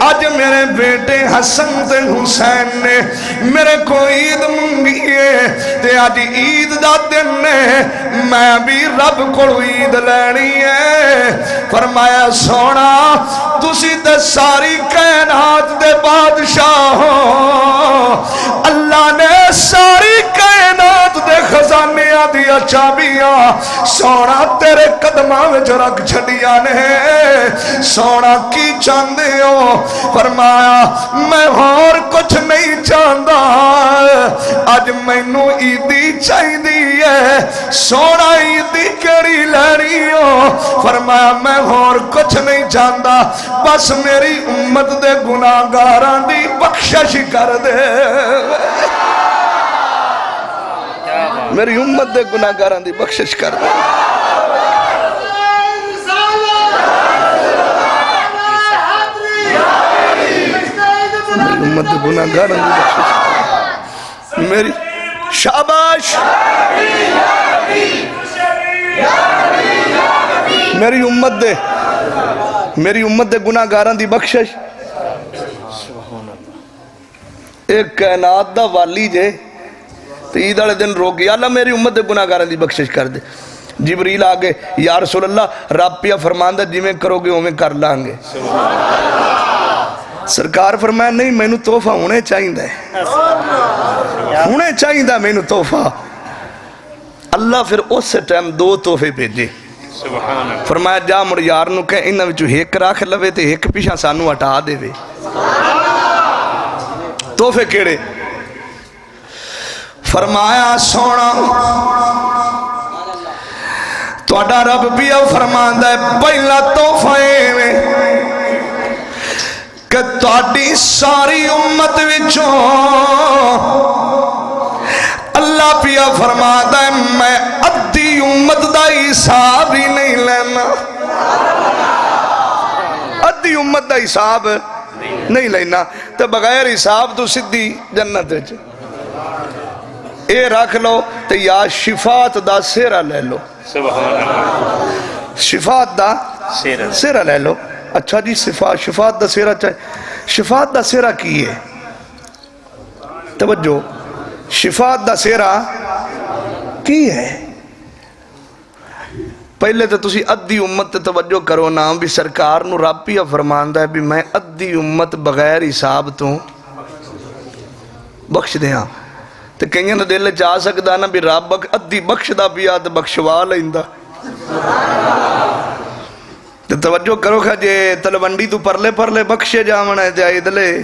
آج میرے بیٹے حسن تے حسین نے میرے کو عید منگیے تے آج عید دا دن نے میں بھی رب کو عید لینی ہے فرمایا سونا تسی تے ساری کائنات دے بادشاہ ہو اللہ نے ساری کائنات دے خزانیاں دیا چابیاں سونا تیرے قدمہ میں جو رکھ چھڑیا نے سونا کی چاندے ہو فرمایا میں اور کچھ نہیں چاندہ آج میں نو عیدی چاہی دی ہے سونا عیدی کری لڑی ہو فرمایا میں اور کچھ نہیں چاندہ بس میری امت دے گناہ گاران دی بخشش کر دے میری امت دے گناہ گاران دی بخشش کر دے امت گناہ گارن دی بخشش میری شاباش میری امت دے گناہ گارن دی بخشش ایک کائنات دا والی جے تو عید والے دن رو گیا اللہ میری امت دے گناہ گارن دی بخشش کر دے جبریل آگے یا رسول اللہ رب پیا فرماندہ جی میں کرو گے ہمیں کر لانگے سرکار فرمایا نہیں میں نو توفہ ہونے چاہیے میں نو توفہ اللہ پھر اس سے ٹائم دو توفے بھیجے فرمایا جا مڑ یار نو کہ انہاں وچوں ایک راکھ لوے تے ایک پیچھے سانو ہٹا دے وے توفے کیڑے فرمایا سونا تہاڈا رب پیا فرماندا ہے پہلا توفہ اے کہ تہاڈی ساری امت وچوں اللہ پیا فرماتا ہے میں ادھی امت دا حساب ہی نہیں لینا ادھی امت دا حساب نہیں لینا تو بغیر حساب تو سدھی جنت ہے اے رکھ لو تو یا شفاعت دا سیرہ لے لو شفاعت دا سیرہ لے لو اچھا جی شفاعت دا سیرہ چاہے شفاعت دا سیرہ کی ہے توجہ شفاعت دا سیرہ کی ہے پہلے تو تسی ادھی امت توجہ کرو نا بھی سرکار نو رب پیا فرماندہ ہے بھی میں ادھی امت بغیر حساب تو بخش دیاں تو کہیں نہ دل چاہ سکتا نا بھی رب ادھی بخش دا پیا تو بخشوا لیندہ تو توجہ کرو کھا جے تلونڈی تو پرلے پرلے بخشے جامن ہے جائے دلے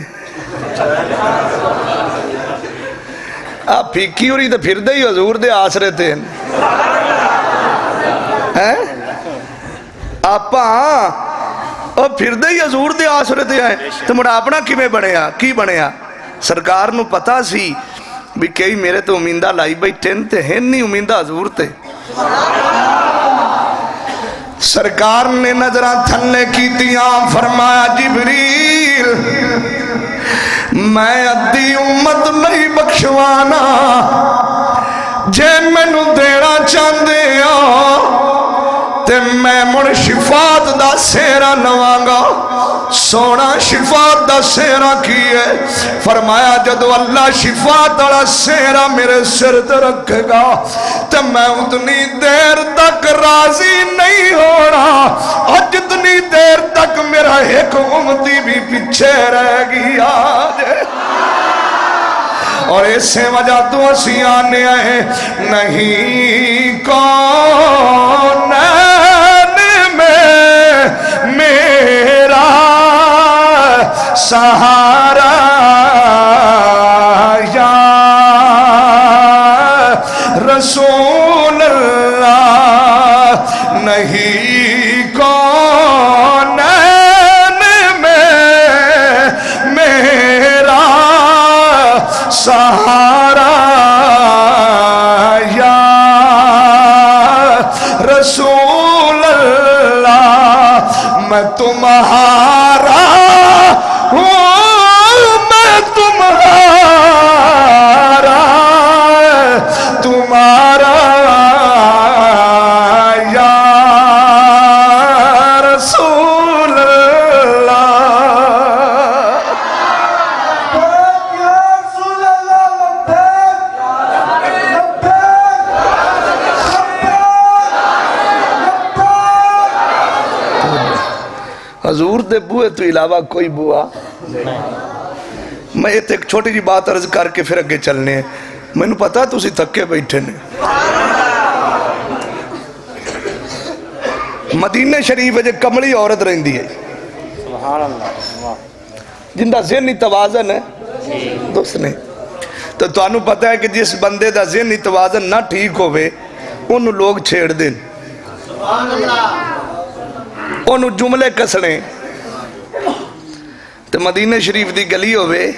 آپ پھیکی ہو رہی تو پھر دے ہی حضور دے آسرے تھے آپ اور پھر دے ہی حضور دے آسرے تھے تو مڑا اپنا کیمیں بڑھیا کی بڑھیا سرکار نو پتا سی بھی کئی میرے تو امیندہ لائی بیٹھیں تے ہیں نہیں امیندہ حضور تے سرکار نے نظرہ تھلے کیتیاں فرمایا جبریل میں ادھی امت نہیں بخشوانا جے مینو دینا چاہندے تے میں مڑ شفاعت دا سیرا لواں سونا شفاعت دا سیرا کی ہے فرمایا جدو اللہ شفاعت والا سیرا میرے سر تے رکھے گا تے میں اتنی دیر تک راضی نہیں ہونا اور جتنی دیر تک میرا ایک امتی بھی پیچھے رہ گیا اور اسے وجہ تو اسی آنے آئے نہیں کون میں میرا سہارا یا رسول اللہ نہیں کون میں میرا سہارا یا رسول اللہ میں تمہارا ہوں میں تمہارا یا رسول اللہ حضور دے بوئے تو علاوہ کوئی بوا میں ایک چھوٹی جی بات عرض کر کے پھر اگے چلنے ہیں میں نے پتا تو اسی تھکے بیٹھے نے مدینہ شریف ہے کملی عورت رہندی ہے جن دا ذہنی توازن ہے دوست نے تو انہوں پتا ہے کہ جس بندے دا ذہنی توازن نہ ٹھیک ہوئے انہوں لوگ چھیڑ دیں انہوں جملے کسنے تو مدینہ شریف دی گلی ہوئے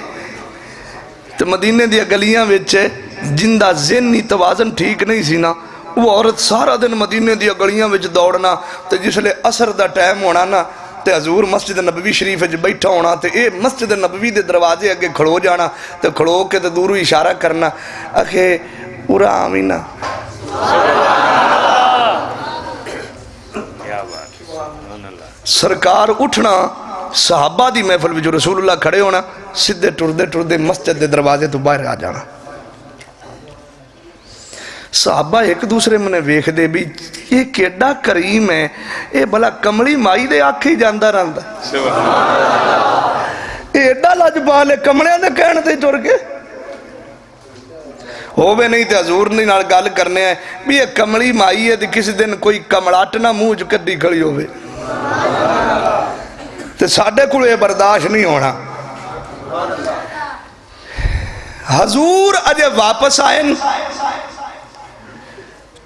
تو مدینہ دیا گلیاں وچے جن دا ذہنی توازن ٹھیک نہیں سی نا وہ عورت سارا دن مدینہ دیا گلیاں وچ دوڑنا تو جس لئے عصر دا ٹائم ہونا نا تے حضور مسجد نبوی شریف وچ بیٹھا ہونا تے اے مسجد نبوی دے دروازے اگے کھڑو جانا تے کھڑو کے تے دورو اشارہ کرنا اکھے پورا آمینہ سرکار اٹھنا صحابہ دی محفل بھی جو رسول اللہ کھڑے ہونا سدھے ٹردے مسجد دے دروازے تو باہر آ جانا صحابہ ایک دوسرے میں نے ویکھ دے بھی یہ کیڑا کریم ہے یہ بھلا کملی مائی دے آکھ ہی جاندہ رہندا یہ ایڈا لاجبال ہے کملیاں دے کہنے تے جڑ کے ہووے نہیں تے حضور نہیں نال گل کرنے ہیں بھی یہ کملی مائی ہے تے کسی دن کوئی کمڑاٹنا منہ چ کڈی کھڑی ہووے تے ساڈے کول یہ برداشت نہیں ہونا حضور اجے واپس آئے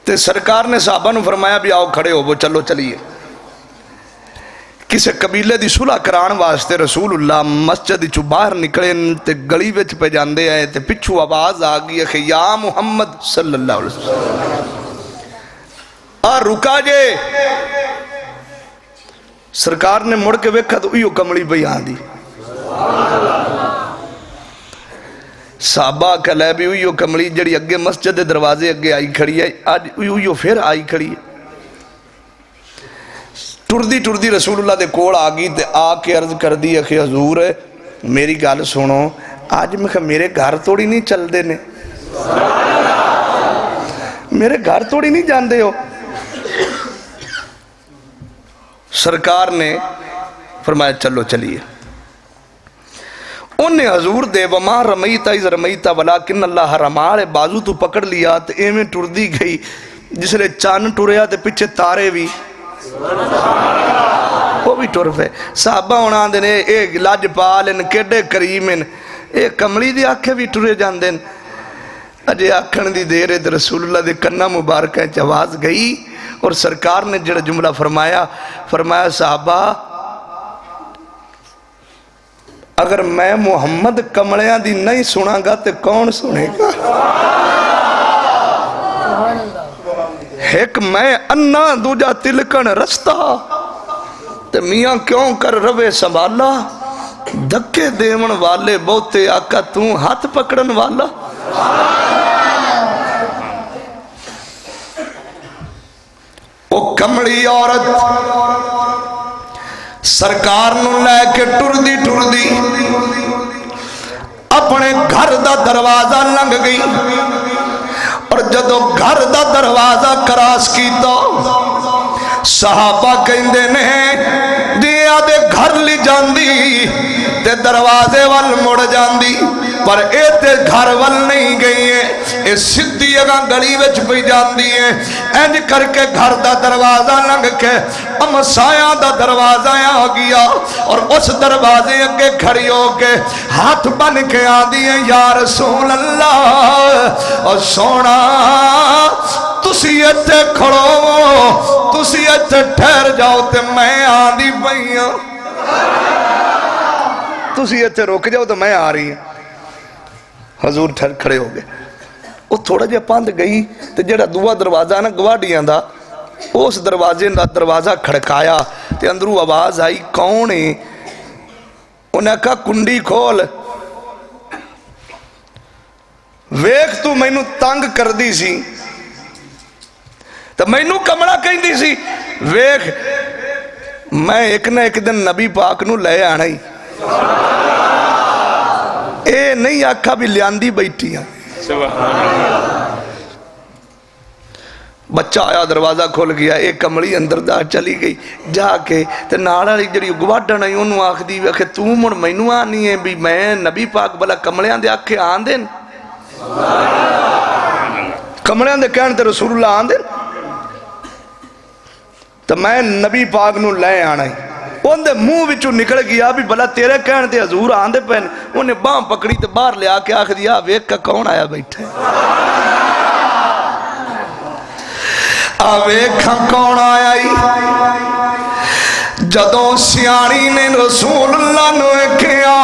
تے سرکار نے صحابہ نو فرمایا بھی آؤ کھڑے ہو وہ چلو چلیے کسے قبیلے دی صلح کران واسطے رسول اللہ مسجد چو باہر نکلے تے گلی وچ پہ جاندے آئے تے پچھو آواز آگئی ہے کہ یا محمد صلی اللہ علیہ وسلم اور رکا جے سرکار نے مڑ کے ویکھا تو ایو کمڑی بیان دی صحابہ کہلے بھی ایو کمڑی جڑی اگے مسجد دروازے اگے آئی کھڑی ہے آج ایو پھر آئی کھڑی ہے ٹردی رسول اللہ دے کوڑ آگئی تے آ کے عرض کر دی کہ حضور میری گال سنو آج میں کہا میرے گھر توڑی نہیں چل دے نے میرے گھر توڑی نہیں جان دے ہو سرکار نے فرمایا چلو چلیے انہیں حضور دے وما رمیتا از رمیتا ولیکن اللہ رمال بازو تو پکڑ لیا تے ایمیں ٹردی گئی جس لئے چان ٹوریا تے پچھے تارے بھی وہ بھی ٹر پہ صحابہ ہونا دینے ایک لاج پالن کیڑے کریمن ایک کملی دی آنکھیں بھی ٹرے جان دین اجے آنکھن دی دیر ہے رسول اللہ دے کنہ مبارکہ چواز گئی اور سرکار نے جڑا جملہ فرمایا صحابہ اگر میں محمد کملیاں دی نہیں سنا گا تے کون سنے گا ایک میں انا دوجا تلکن رستہ تے میاں کیوں کر روے سنبھالا دھکے دیون والے بہتے آقا توں ہاتھ پکڑن والا او کمڑی عورت سرکار نو لے کے ٹردی ٹردی اپنے گھر دا دروازہ لنگ گئی اور جدو گھر دا دروازہ کراس کی تو صحابہ کہندے نے دیا دے گھر لی جاندی تے دروازے وال مڑ جاندی پر اے تے گھر وال نہیں گئی ہے اے سدھی اگاں گلی وچ پئی جاندی ہے انج کر کے گھر دا دروازہ لنگ کے امسایاں دا دروازہ آ گیا اور اس دروازے اگے کھڑی ہو کے ہاتھ بن کے آندی ہے یا رسول اللہ اور سونا تسی ایتھے کھڑو تسی ایتھے ٹھہر جاؤ تے میں آندی پئی ہوں تسی ایتھے روک جاؤ تو میں آ رہی ہوں حضور ٹھہر کھڑے ہو گئے وہ تھوڑا جہا پاند گئی تے جڑا دوسرا دروازہ نا گواڈیاں دا اس دروازے دا دروازہ کھڑکایا تے اندروں آواز آئی کون ہے انہیں کہا کنڈی کھول ویکھ تو مینوں تنگ کر دی سی تو مینوں کمڑا کہیں دی سی ویکھ میں ایک نہ ایک دن نبی پاک نو لے آنا ہی اے نہیں آکھا بھی لیاندی بیٹھی ہیں بچہ آیا دروازہ کھول گیا ایک کمڑی اندر دا چلی گئی جا کے تے ناڑا جڑی گواڈن آئی انہوں آکھ دی کہ تو مڑ مینوں آنی ہے بھی میں نبی پاک بلا کمڑیاں دے آکھے آن دین کمڑیاں دے کہن تے رسول اللہ آن دین تو میں نبی پاک نو لے آنا ہی ان دے منہ وچوں نکل گیا بھی بلا تیرے کہن تے حضور آن دے پہن انہیں باں پکڑی تے باہر لے آکے آکھ دیا ویک کا کون آیا بیٹھے ویکھاں کون آیا ہی جدوں سیانی نے رسول اللہ نو کیا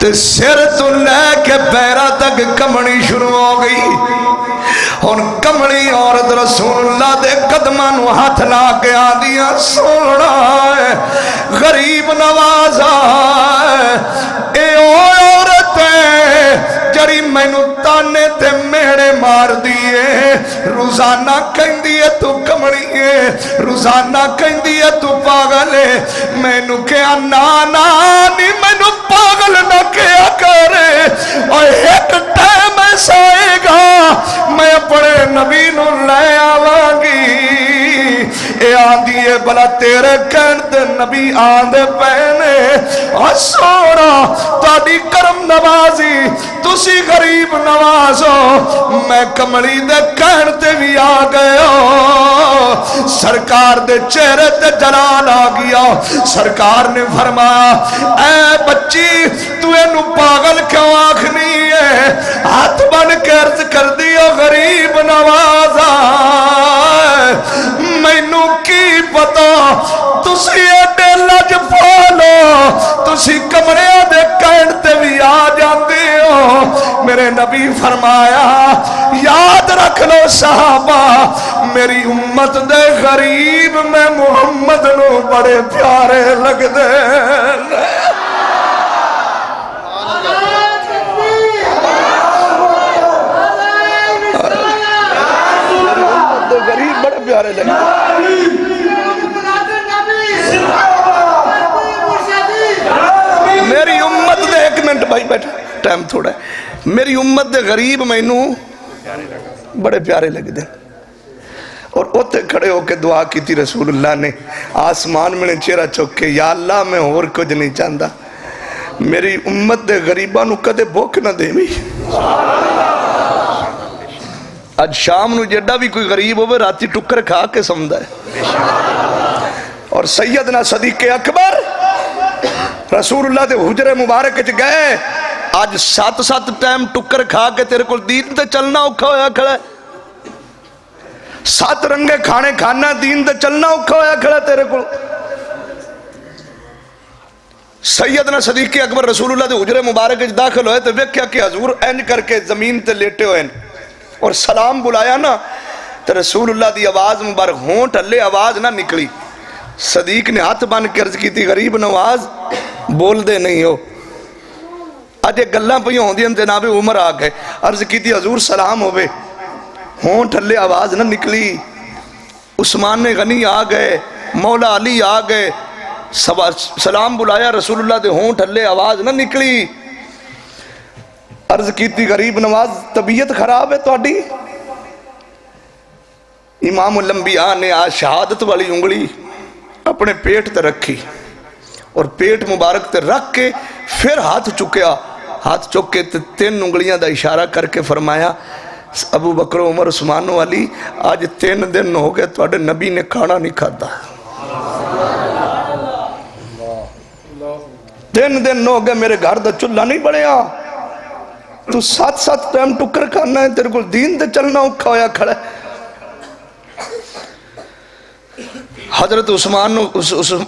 تے سر تو لے کے پیرا تک کمڑی شروع ہو گئی اور کمڑی عورت رسول اللہ دے قدماں نو ہاتھ لا کے آدیا سونا ہے غریب نوازا اے عورت ہے جڑی مینوں تانے تے میڑے مار دیے روزانہ کہیں دیے تو کمڑی ہے روزانہ کہیں دیے تو پاگل ہے مینوں کیا نانا نہیں مینوں پاگل نہ کیا کرے اور ایک ٹائم ایسا آئے گا میں اپنے نبی نو لے آوانگی اے آندیے بلا تیرے کہنتے نبی آندے پہنے اور سونا تاڑی کرم نوازی تسی غریب نوازو میں کمڑی دے کہنتے بھی آ گئے ہو سرکار دے چہرے تے جلال آ گیا سرکار نے فرمایا اے بچی تو اینو پاگل کیوں آکھنی ہے ہاتھ بن کے عرض کر دیو غریب نوازا مینوں کی پتا تسی ایڈے لج پالو تسی کمرے دے کہنتے بھی آ جاندے ہو میرے نبی فرمایا یاد رکھ لو صحابہ میری امت دے غریب میں محمد نو بڑے پیارے لگ دے غریب بڑے پیارے لگے میری امت دے ایک منٹ بھائی بیٹھا ٹائم تھوڑا ہے میری امت دے غریب مینوں بڑے پیارے لگے دے اور اوتے کھڑے ہو کے دعا کی تھی رسول اللہ نے آسمان میں نے چہرہ چوک کے یا اللہ میں اور کچھ نہیں چاہتا میری امت دے غریباں نو کدے بھوک نہ دے بھی آج شام نو جڑا بھی کوئی غریب ہوئے راتی ٹکر کھا کے سمدھا ہے اور سیدنا صدیق اکبر رسول اللہ دے حجر مبارک چ گئے آج 7 ٹائم ٹکر کھا کے تیرے کو دین تے چلنا اوکھا ہویا کھڑا ہے 7 رنگے کھانے کھانا دین تے چلنا اوکھا ہویا کھڑا ہے تیرے کو سیدنا صدیق اکبر رسول اللہ دے حجر مبارک چ داخل ہوئے تو ویکھیا کہ حضور اینج کر کے زمین تے لیٹے ہوئے اور سلام بلایا نا تو رسول اللہ دی آواز مبارک ہونٹ ہلے آواز نہ نکلی. صدیق نے ہاتھ بن کے عرض کی تھی غریب نواز بول دے نہیں ہو. اجے گلاں پہ ہوندی ہیں جناب عمر آ گئے. عرض کی تھی حضور سلام ہوئے. ہونٹ ہلے آواز نہ نکلی. عثمان غنی آ گئے, مولا علی آ گئے, سلام بلایا رسول اللہ دے ہونٹ ہلے آواز نہ نکلی. عرض کی تھی غریب نواز طبیعت خراب ہے تہاڈی؟ امام الانبیاء نے آج شہادت والی انگلی اپنے پیٹ تے رکھی اور پیٹ مبارک تے رکھ کے پھر ہاتھ چکیا. ہاتھ چک کے 3 انگلیاں دا اشارہ کر کے فرمایا ابو بکر عمر عثمان و علی آج 3 دن ہو گئے تواڈے نبی نے کھانا نہیں کھادا. 3 دن ہو گئے میرے گھر دا چولہا نہیں بڑھیا. تو 7 ٹائم ٹکر کھانا ہے, تیرے کو دین تے چلنا اوکھا ہویا کھڑا ہے. حضرت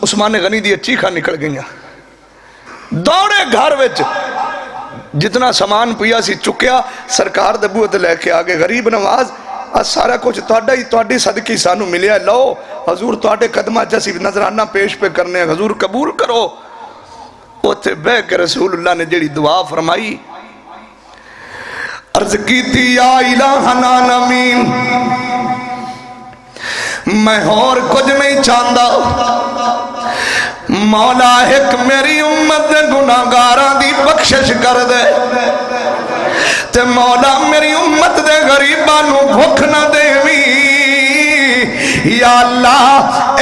عثمان غنی دی چیخاں نکل گئیاں. دوڑے گھر وچ جتنا سامان پیا سی چکیا سرکار دے بوئے تے لے کے آگے. غریب نواز سارا کچھ تہاڈا ہی تہاڈی صدقی سانو ملیا, لو حضور تہاڈے قدماں چ اسی نذرانہ پیش پہ کرنے ہیں, حضور قبول کرو. اوتھے بہ کے رسول اللہ نے جڑی دعا فرمائی عرض کی تھی یا الہ العالمین میں اور کچھ نہیں چاہتا, مولا ایک میری امت دے گناہگاراں دی بخشش کر دے تے مولا میری امت دے غریباں نو بھوک نہ دیوی. یا اللہ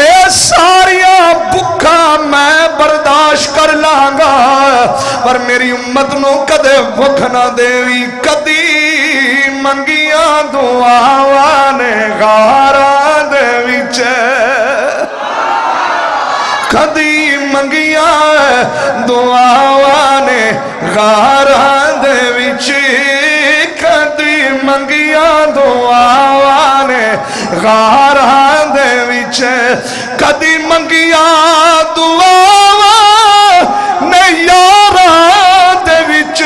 اے ساریاں بھکھاں میں برداشت کر لانگا پر میری امت نو کدے بھوک نہ دیوی. کدی منگیاں دعاواں نے غاراں دے وچ, کدی منگیاں دعاواں نے غاراں دے وچ, کدی منگیاں دعاواں نے غاراں دے وچ, کدی منگیاں دعاواں نے یاراں دے وچ.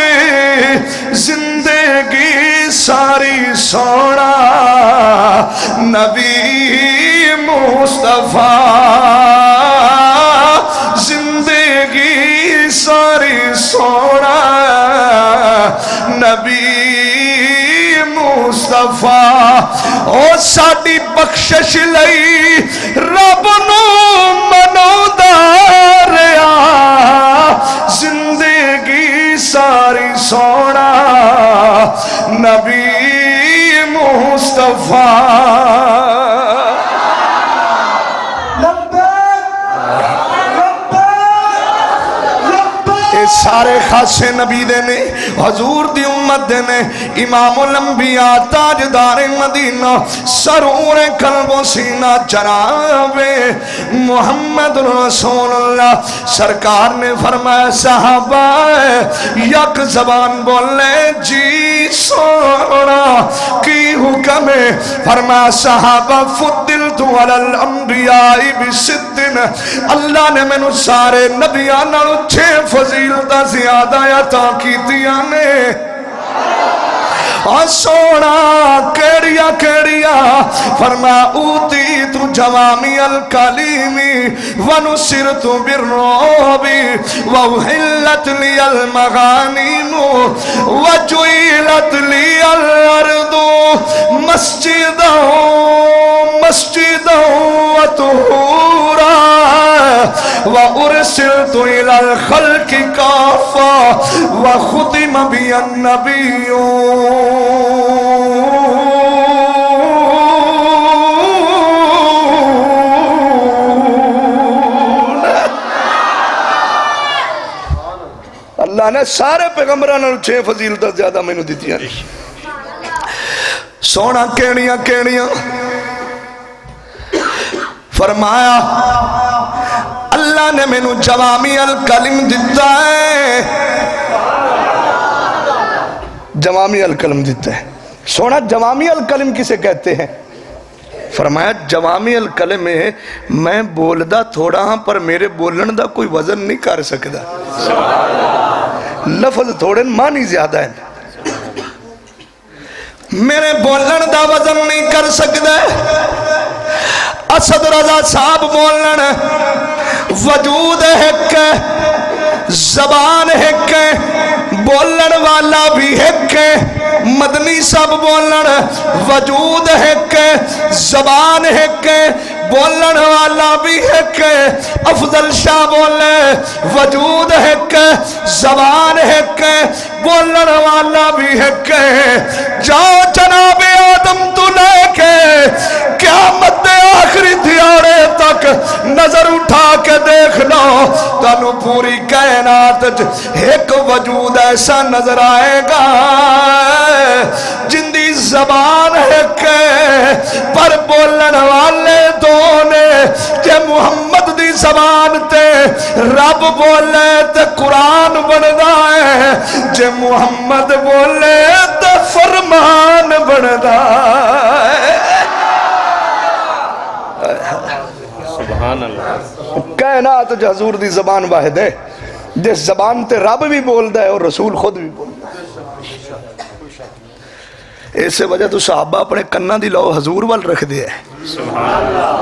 زندگی ساری سونا نبی مصطفیٰ, زندگی ساری سونا نبی مصطفیٰ. او ساڈی بخشش لئی رب نو مناوندا رہیا, زندگی ساری سونا نبی مصطفیٰ. سارے خاصے نبی دے نے, حضور دی امت دے نے, امام الانبیاء تاجدار مدینہ سرور قلب و سینہ جناب محمد رسول اللہ سرکار نے فرمایا صحابہ یک زبان بولے جی سونا کی حکم ہے. فرمایا صحابہ فضلت علی الانبیاء بستن, اللہ نے میں نو سارے نبیان نالوں 6 فضیلتاں زیادہ عطا کیتیاں نے. سونا کیڑیا کیڑیا فرما اوتی تو جوامی الکلیمی ونصرت بالرعب وحلت لی المغانیم وجعلت لی الارض مسجدا وطہورا وارسلت الى الخلق کافا وختم بی النبیون. اللہ نے سارے پیغمبران 6 فضیلتاں زیادہ میں نے دیتیاں. سونا کیڑیاں کیڑیاں فرمایا اللہ نے میں نے جوامی الکلم دیتا ہے. جوامی الکلم دیتا ہے. سونا جوامی الکلم کسے کہتے ہیں؟ فرمایا جوامی الکلم میں میں بولدا تھوڑا ہاں پر میرے بولن دا کوئی وزن نہیں کر سکتا. لفظ تھوڑے معنی زیادہ ہیں. میرے بولن دا وزن نہیں کر سکتا. اسد رضا صاحب بولن وجود ایک زبان ایک بولن والا بھی ایک. مدنی صاحب بولن وجود ایک زبان ایک بولن والا بھی ایک. افضل شاہ بولے وجود ایک زبان ایک بولن والا بھی ایک. جاؤ جناب آدم تو لے کے قیامت آخری دیارے تک نظر اٹھا کے دیکھ لو تانوں پوری کائنات ایک وجود ایسا نظر آئے گا جن دی زبان ایک پر بولن والے دو نے. کہ محمد دی زبان تے رب بولے تے قرآن بندا ہے, جے محمد بولے تے فرمان بندا ہے. سبحان اللہ. کائنات جو حضور دی زبان واحد ہے جس زبان تے رب بھی بولدا ہے اور رسول خود بھی بولدا ہے. اس وجہ تو صحابہ اپنے کناں دی لو حضور وال رکھ دے سبحان اللہ.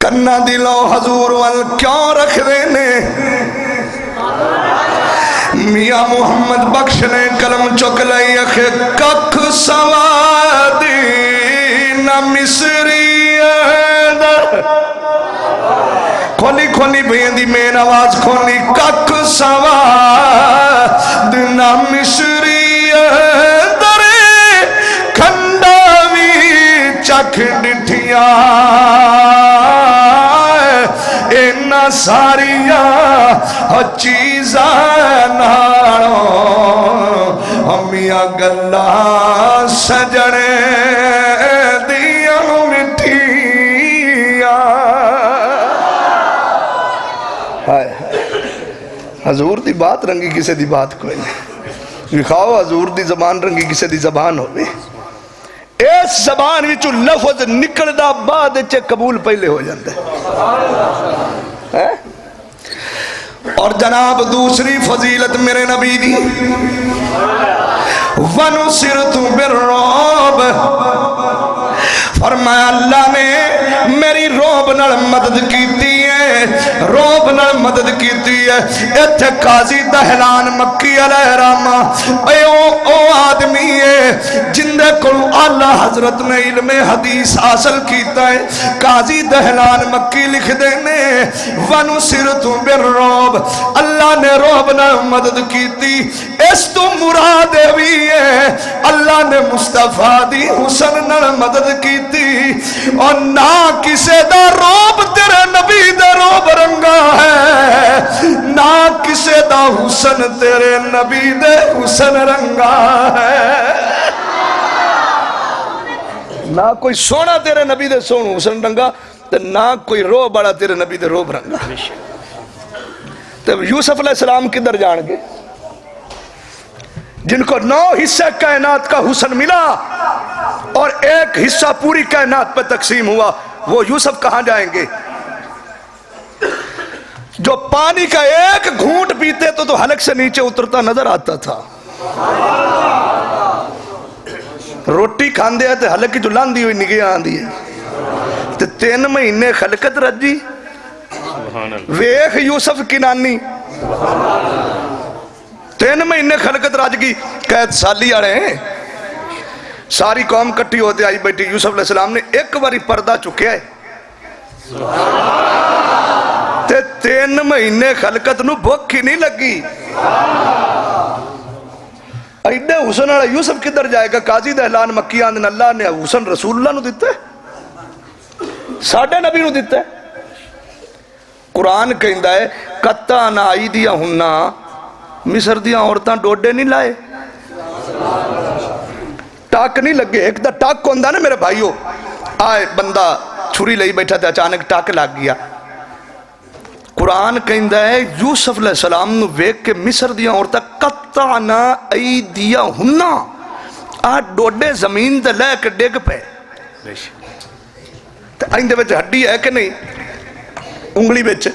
کناں دی لو حضور وال کیوں رکھ دے نے؟ میاں محمد بخش نے قلم چک لئی اکھے ککھ سوادی نہ مصری کھولی کھولی بیندی مین آواز کھولی ککھ سواد نہ مصری درے کھنڈاوی چکھ ڈٹھیاں اینا ساریاں چیزاں ناروں ہمیاں گلہ سجنے دیاں مٹھیاں. حضور دی بات رنگی کسے دی بات کوئی نہیں. دکھاؤ حضور دی زبان رنگی کسے دی زبان ہوئے. اس زبان وچوں لفظ نکلدا بعد وچ قبول پہلے ہو جاندے. اور جناب دوسری فضیلت میرے نبی دی وَنُصِرْتُ بِالرُّعْبِ فرمایا اللہ نے میری روب نال مدد کیتی ہے, روب نال مدد کیتی ہے. ایتھے قاضی دہلان مکی علیہ رحمہ او آدمی ہے جن دے کول اعلیٰ حضرت نے علم حدیث حاصل کیتا ہے. قاضی دہلان مکی لکھ دینے وَنُصِرْتُ بِالرُّعْبِ اللہ نے روب نال مدد کیتی. اس تو مراد بھی ہے اللہ نے مصطفیٰ دی حسن نال مدد کیتی اور نہ کسے دا روب تیرے نبی دا روب رنگا ہے, نہ کسے دا حسن تیرے نبی دے حسن رنگا ہے. نہ کوئی سونا تیرے نبی دے سون حسن رنگا نہ کوئی روب بڑا تیرے نبی دے روب رنگا. تو یوسف علیہ السلام کدھر جان گے جن کو 9 حصہ کائنات کا حسن ملا اور ایک حصہ پوری کائنات پر تقسیم ہوا, وہ یوسف کہاں جائیں گے؟ جو پانی کا ایک گھونٹ پیتے تو حلق سے نیچے اترتا نظر آتا تھا. روٹی کھاندے ہیں تو حلق کی جو لاندی ہوئی نگہ آندی ہے تو 3 مہینے خلقت رجی ویخ یوسف کی نانی 3 مہینے خلقت راج کی قید سالی آ رہے ہیں. ساری قوم کٹھی ہوتے آئی بیٹھی. یوسف علیہ السلام نے ایک باری پردہ چکیا ہے تے 3 مہینے خلقت نو بھوک ہی نہیں لگی. ایڈے حسن والا یوسف کدھر جائے گا؟ قاضی دہلان مکی آندن اللہ نے حسن رسول اللہ نو دیتا ہے, ساڑھے نبی نو دیتا ہے. قرآن کہندا ہے قطع نہ آئی دیا ہننا مصر دیا عورتاں ڈوڈے نہیں لائے, ٹاک نہیں لگے. ایک دا ٹاک کو اندہ نا میرے بھائیو, آئے بندہ چھری لئی بیٹھا تھا اچانک ٹاک لگ گیا. قرآن کہندہ ہے یوسف علیہ السلام نو ویک کے مصر دیا عورتاں قطعنا ایدیا ہننا ڈوڈے زمین دے لے کے ڈگ پہ. آئندے بچے ہڈی ہے کہ نہیں انگلی بچے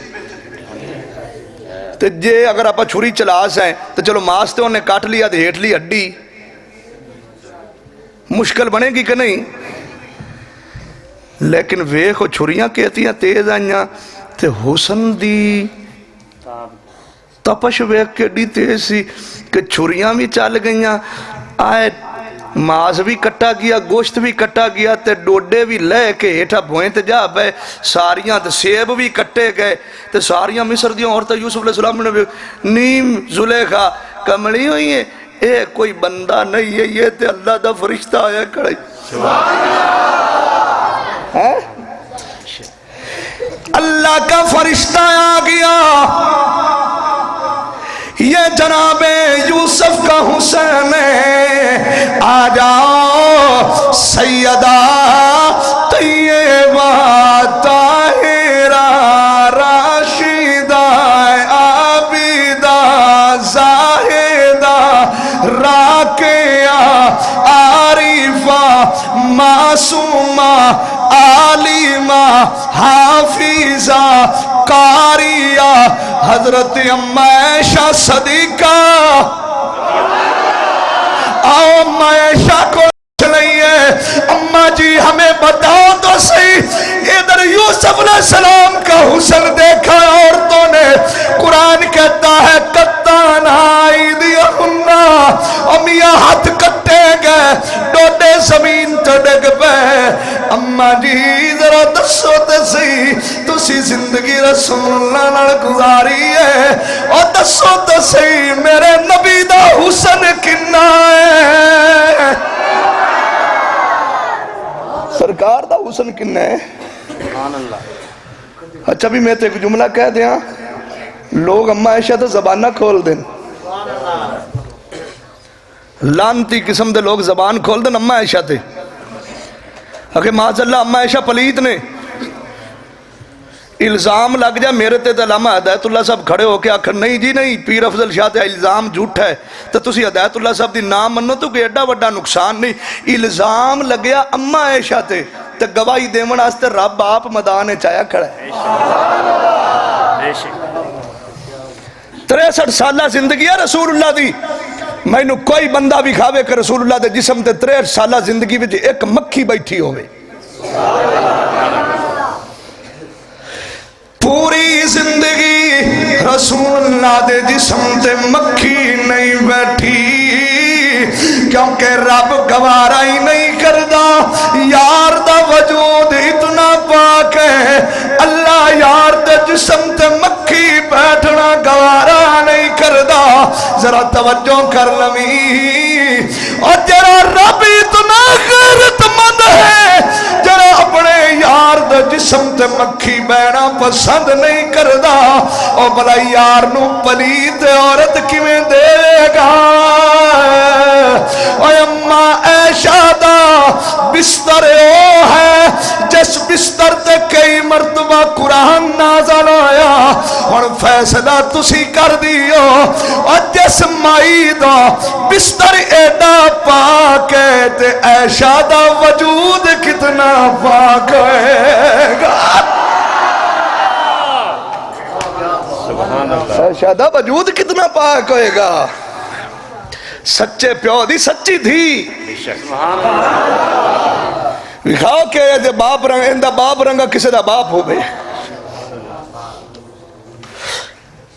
تو جے اگر آپ چھری چلا سائیں تو چلو ماس تے انہیں کاٹ لیا تو ہیٹ لی ہڈی مشکل بنے گی کہ نہیں؟ لیکن ویکھو چھریاں کہتی ہیں تیز آئیاں تے حسن دی تپش ویکھ کے ڈی تیز سی کہ چھریاں بھی چل گئیاں، آئے ماز بھی کٹا گیا، گوشت بھی کٹا گیا، تے ڈوڈے بھی لے کے ہیٹھا بھوئیں تے جا بے ساریاں تے سیب بھی کٹے گئے تے ساریاں مصر دیوں عورتیں یوسف علیہ السلام نے نیم زلیخا کمڑی ہوئی ہیں، اے کوئی بندہ نہیں ہے، یہ تے اللہ دا فرشتہ آیا کھڑی اللہ کا فرشتہ آ گیا، یہ جناب یوسف کا حسین ہے، آ جاؤ سیدہ طیبہ طاہرہ راشدہ عابدہ زاہدہ راکعہ عارفہ معصومہ عالمہ حافظہ قاریہ حضرت اما عائشہ صدیقہ، آؤ اما عائشہ کو چلئیے، اما جی ہمیں بتاؤ تو صحیح، ادھر یوسف علیہ السلام کا حسن دیکھا عورتوں نے، قرآن کہتا ہے کتان ایدیہن، امیاں ہاتھ کٹے گئے، ڈوڈے زمین تڑک پہ، اما جی ذرا دسو تے سی تسی زندگی رسول اللہ نال گزاری ہے، اور دسو تے سی میرے نبی دا حسن کنا ہے، سرکار دا حسن کنا ہے؟ اچھا بھی میں تے ایک جملہ کہہ دیا، لوگ اما عائشہ تے زبانہ کھول دیں، لانتی قسم دے لوگ زبان کھول دیں اما عائشہ تے، اگر معاذ اللہ اما عائشہ پلیت نے الزام لگ جائے میرے تے علامہ ہدایت اللہ صاحب کھڑے ہو کے آخر نہیں جی نہیں پیر افضل شاہ تے الزام جھوٹ ہے، تو تسی ہدایت اللہ صاحب دی نام منو تو کہ ایڈا وڈا نقصان نہیں، الزام لگیا اما عائشہ تے گواہی دیون واسطے رب آپ میدان چایا کھڑا ہے، 63 سالہ زندگی ہے رسول اللہ دی، میں نو کوئی بندہ بھی کھاوے کہ رسول اللہ دے جسم تے 63 سالہ زندگی وچ ایک مکھی بیٹھی ہوئے، پوری زندگی رسول اللہ دے جسم تے مکھی نہیں بیٹھی، کیونکہ رب گوارا ہی نہیں کردہ، یار دا وجود اتنا پاک ہے، اللہ یار دے جسم تے مکھی بیٹھنا گوارا نہیں کردہ، ذرا توجہ کر لمی، اور جرا رب اتنا غیرت مند ہے، جرا اپنے یار دے جسم تے مکھی بینا پسند نہیں کردہ، اور بلا یار نو پلیت عورت کیویں دے گا، اور اما عائشہ دا بستر او ہے جس بستر تے کئی مرتبہ قرآن نازل آیا، اور فیصلہ تسی کر دیو، اور جس مائی دا بستر ایڈا پاک ہے تے عائشہ دا وجود کتنا پاک ہے گا، عائشہ دا وجود کتنا پاک ہوئے گا، سچے پیو دی سچی تھی، وکھاؤ کہ یہ باپ رنگا اندہ باپ رنگا کسے دا باپ ہو گئے،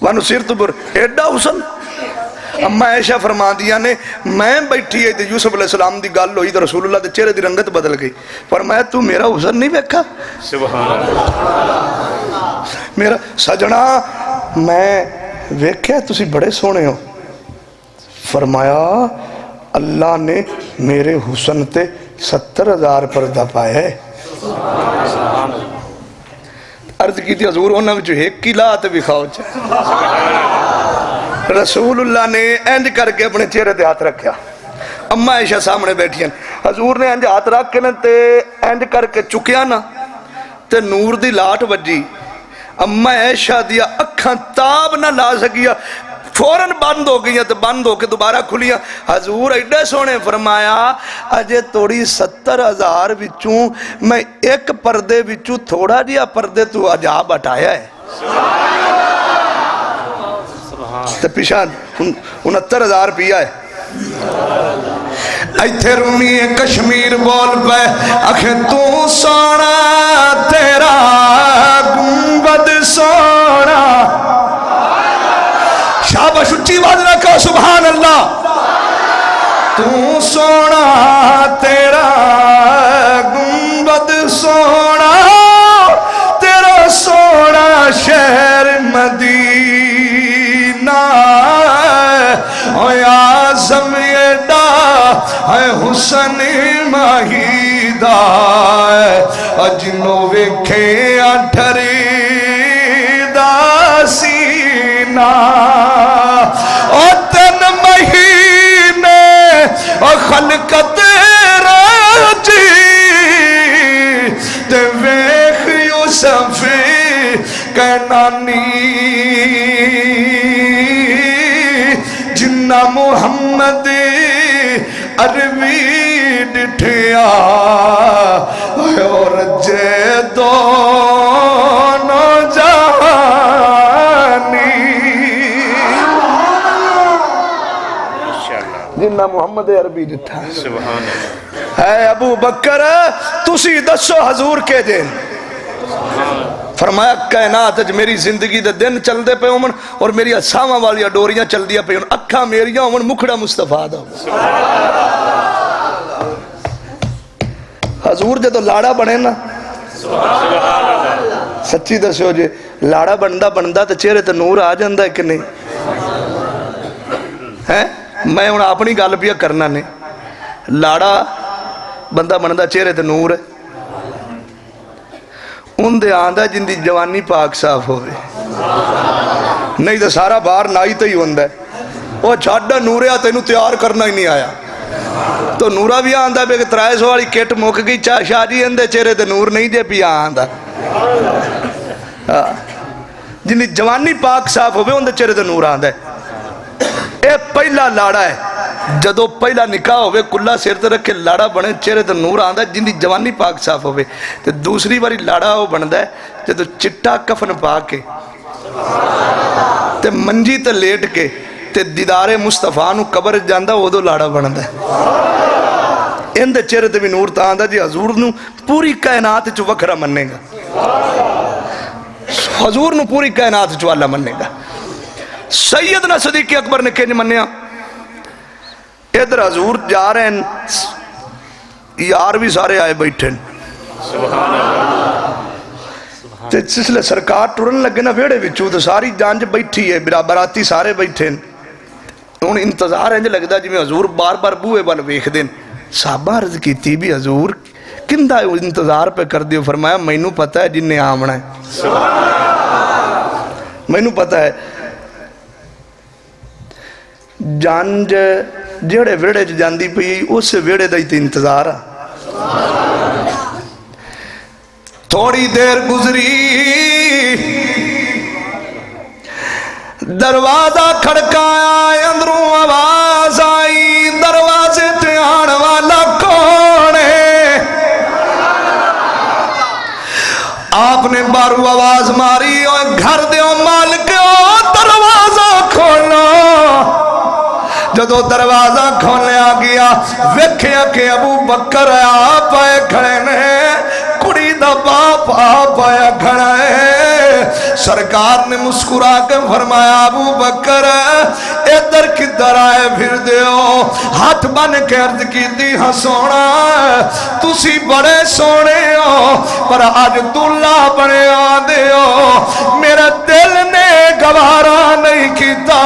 وانو سیر تو بر ایڈا حسن، اما عائشہ فرما دیا نے میں بیٹھی ہے یوسف علیہ السلام دی گال ہوئی تو رسول اللہ دے چہرے دی رنگت بدل گئی، فرمایا تو میرا حسن نہیں بیکھا، سبحان اللہ، میرا سجنہ میں ویکھے تسی بڑے سونے ہو، فرمایا اللہ نے میرے حسن تے 70,000 پردہ پائے ہے، عرض کی تھی حضور ہونا جو ایک کی لات بھی کھاؤ چاہے، رسول اللہ نے اینج کر کے اپنے چہرے دے ہاتھ رکھیا، اما عائشہ سامنے بیٹھی ہیں، حضور نے اینج ہاتھ رکھ کے تے اینج کر کے چکیا نا تے نور دی لاٹ وجی، اما عائشہ دیا اکھاں تاب نہ لا سکیا، فوراں بند ہو گئی تو بند ہو کے دوبارہ کھلیا، حضور ایڈے سونے فرمایا اجے توڑی 70,000 بچوں میں ایک پردے بچوں تھوڑا جیا پردے تو عجاب ہٹایا ہے، تو پیشان 69,000 پیا ہے، ایتھے رومی کشمیر بول پہ آکھے تو سونا تیرا گنبد سونا شاباش اچھی آواز نہ کہو سبحان اللہ تو سونا تیرا گنبد سونا تیرا سونا شہر مدینہ یا زمیدہ ہے حسن مہیدہ اجنو ویکھے اٹھری دا سینہ او تن مہینے او خلقت راجی تے ویکھ یوسف کینانی جنہ محمد عربی ڈٹھیا اور جے دونوں جہانی جنہ محمد عربی ڈٹھا سبحان اللہ ہے ابو بکر تسی دسو حضور کے دن فرمایا کائنات اج میری زندگی دے دن چل دے پہ امن اور میری اساواں والی ڈوریاں چل دیا پہ اکھاں میریاں امن مکھڑا مصطفیٰ دا حضور جے تو لاڑا بنے نا سچی دسو جے لاڑا بندا تے چہرے تے نور آ جاندا ہے کہ نہیں ہے میں ہن اپنی گل پیا کرنا نے لاڑا بندہ بندا چہرے تے نور ہے ان دے آندہ جن دی جوانی پاک صاف ہوئے نہیں تو سارا بار نائی تو ہی ہوندہ ہے وہ چھاڑا نوریا تینوں تیار کرنا ہی نہیں آیا تو نورا بھی آندہ بے کہ 300 والی کٹ موک گئی شاہ جی اندے چہرے تے نور نہیں دے پیا آندہ جن دی جوانی پاک صاف ہوئے ان دے چہرے تے نور آندہ ہے اے پہلا لاڑا ہے جدو پہلا نکاح ہوئے کلہ سیر تے رکھے لاڑا بنے چہرے تے نور آندہ ہے جن دی جوانی پاک صاف ہوئے تے دوسری باری لاڑا ہو بندہ ہے جدو چٹا کفن پاک کے تے منجی تے لیٹ کے تے دیدار مصطفیٰ نو قبر جاندہ وہ دو لاڑا بندہ ہے ان دے چہرے تے بھی نور تا آندہ جی حضور نو پوری کائنات چو وکھرا مننے گا حضور نو پوری کائنات چو اللہ مننے گا سیدنا صدیق اکبر نے کہنے منیا ادھر حضور جا رہے ہیں یار بھی سارے آئے بیٹھے سبحان اللہ اس لئے سرکار ٹورن لگے نا ویڑے وچو تو ساری جانج بیٹھی ہے براتی سارے بیٹھے ان انتظار ہے جو لگتا جی میں حضور بار بار بوئے بال ویکھ دیں صحابہ عرض کی تھی بھی حضور کندہ انتظار پہ کر دیو فرمایا مینوں پتہ ہے جن نے آمنا ہے مینوں پتہ ہے جانج جڑے ویڑے جاندی پئی اس ویڑے دا ہی تے انتظار تھوڑی دیر گزری دروازہ کھڑکایا اندروں آواز آئی دروازے تے آن والا کون ہے آپ نے بارو آواز ماری اور گھر دیو مالک دروازہ کھولو جدو دروازہ کھولنے آ گیا ویکھیا کہ ابو بکر آپ آئے کھڑے نے کڑی دا باپ آپ آیا کھڑا ہے سرکار نے مسکرا کے فرمایا ابو بکر ادھر کدھر آئے پھر دیو ہاتھ بن کے عرض کی دی ہاں سونا تسی بڑے سونے ہو پر آج دلہ بڑے آدھے ہو میرا دل نے گوارا نہیں کیتا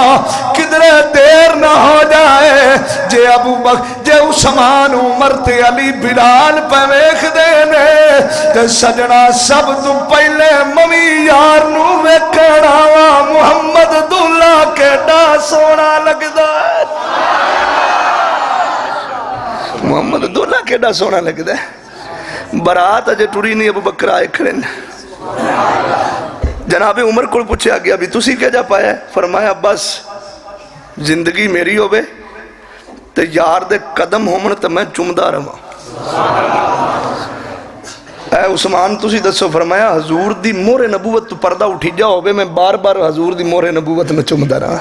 کدھر دیر نہ ہو جائے جے ابو بکر جے عثمان عمر تے علی بلال پہ ویکھ دینے تے سجنا سب تو پہلے ممی یار نو ویکھنا وا محمد دلہ کیڈا سونا لگدا ہے محمد دلہ کیڈا سونا لگدا ہے برات اجے ٹری نہیں ابو بکر آئے کھڑے جناب عمر کو پوچھا گیا بھی تسی کیا جا پایا ہے فرمایا بس زندگی میری ہوئے تے یار دے قدم ہومن تے میں چمدہ رہا اے عثمان تسی دسو فرمایا حضور دی مور نبوت تو پردہ اٹھی جا ہوئے میں بار بار حضور دی مور نبوت میں چمدہ رہا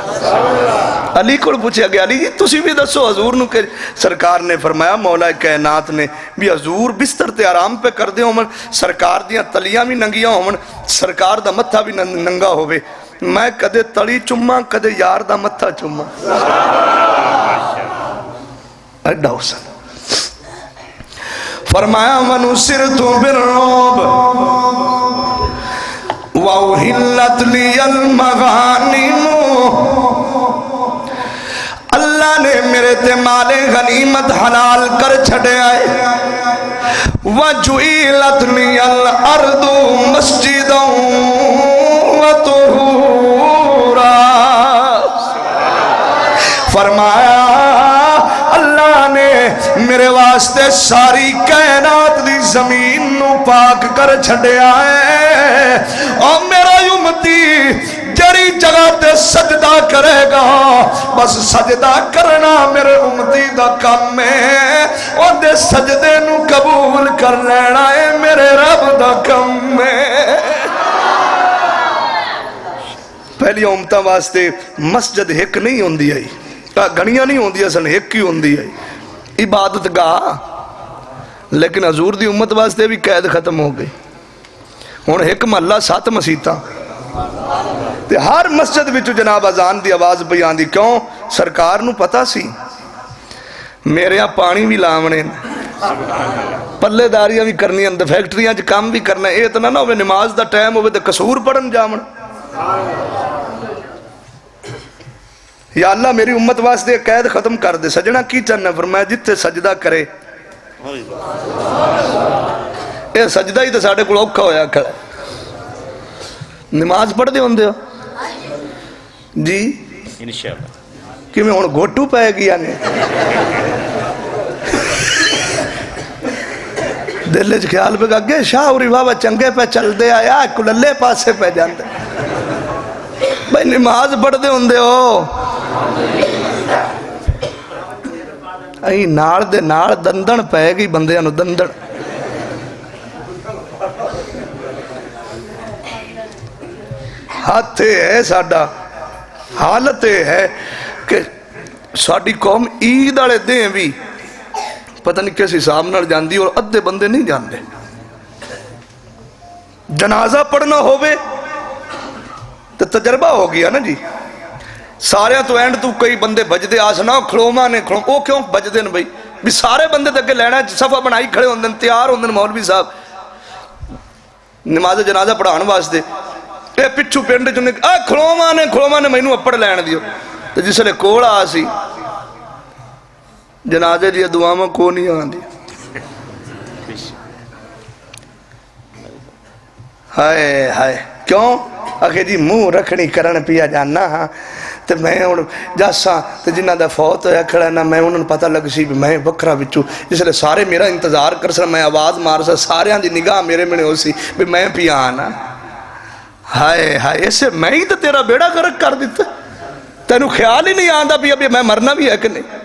علی کو پوچھا گیا علی جی تسی بھی دسو حضور نو کہ سرکار نے فرمایا مولا کائنات نے بھی حضور بستر تے آرام پہ کر دے ہومن سرکار دیاں تلیاں بھی ننگیاں ہومن سرکار دا متھا بھی ننگا ہوئے میں کدے تلی چما کدے یار دا متھا چما ایڈا حسن فرمایا وَنُسِرْتُ بِالرُّعْبِ وَأُحِلَّتْ لِيَ الْمَغَانِمُ اللہ نے میرے تے مال غنیمت حلال کر چھڑے آئے وَجُعِلَتْ لِيَ الْأَرْضُ مَسْجِدًا وَطُهُورًا فرمایا اللہ نے میرے واسطے ساری کائنات دی زمین نو پاک کر چھڑیا ہے اور میرا امتی جڑی جگہ تے سجدہ کرے گا بس سجدہ کرنا میرے امتی دا کم ہے اور دے سجدے نو قبول کر لینا ہے میرے رب دا کم ہے پہلی امتہ واسطے مسجد ہک نہیں ہوندی آئی گھڑیاں نہیں ہوندی سن ہک ہی ہوندی آئی عبادت گاہ لیکن حضور دی امت واسطے بھی قید ختم ہو گئی ہن ایک محلہ 7 مسیتاں تے ہر مسجد وچ جناب اذان دی آواز پئی آندی کیوں سرکار نو پتہ سی میرے ہاں پانی بھی لاونے پلے داریاں بھی کرنی ہیں فیکٹریاں چ کام بھی کرنا ہے اتنا نہ ہوئے نماز دا ٹائم ہوئے تے قصور پڑھن جاون یا اللہ میری امت واسطے قید ختم کر دے سجنہ کی چاہنا فرمایا جتے سجدہ کرے اے سجدہ ہی تو ساڑھے کو اوکھا ہویا کھڑا نماز پڑھ دے ہوندے ہو جی انشاءاللہ کہ میں ہون گھوٹو پائے گیا نے دلے جو خیال پہ گئے شاہ اوری بابا چنگے پہ چل دے آیا کللے پاسے پہ جاندے بھائی نماز پڑھ دے ہوندے ہو ائی ناڑ دے ناڑ دندن پہ گئی بندے انو دندن ہاتھ ہے ساڑھا حالت ہے کہ ساڑھی قوم عید آڑے دیں بھی پتہ نہیں کیسی حساب نہ جاندی اور ادھے بندے نہیں جاندے جنازہ پڑھنا ہوئے تو تجربہ ہو گیا نا جی سارے تو اینڈ تو کئی بندے بجدے آسنا کھڑوما نے کھڑوما وہ کیوں بجدے نا بھئی بھی سارے بندے دکھے لینا صفحہ بنائی کھڑے ہوندے تیار ہوندے مولوی صاحب نماز جنازہ پڑھان واسطے اے پچھو پینڈے جو نے کھڑوما نے مینو اپڑ لین دیو تو جس لئے کوڑا آسی جنازے لئے دعاما کو نہیں آن دیا ہائے ہائے کیوں آخر جی منہ رکھنی کرن پیا جانا ہاں تو میں جاسا تو جنہ دا فوت ہویا کھڑا نا میں انہوں نے پتہ لگ سی بھی میں بکرا بچو اس لئے سارے میرا انتظار کر سا میں آواز مار سا سارے ہاں دی نگاہ میرے میں نے ہو سی بھی میں پیا آنا ہائے ہائے اسے میں ہی تو تیرا بیڑا گرک کر دیتا تینو خیال ہی نہیں آندہ بھی ابھی میں مرنا بھی ہے کہ نہیں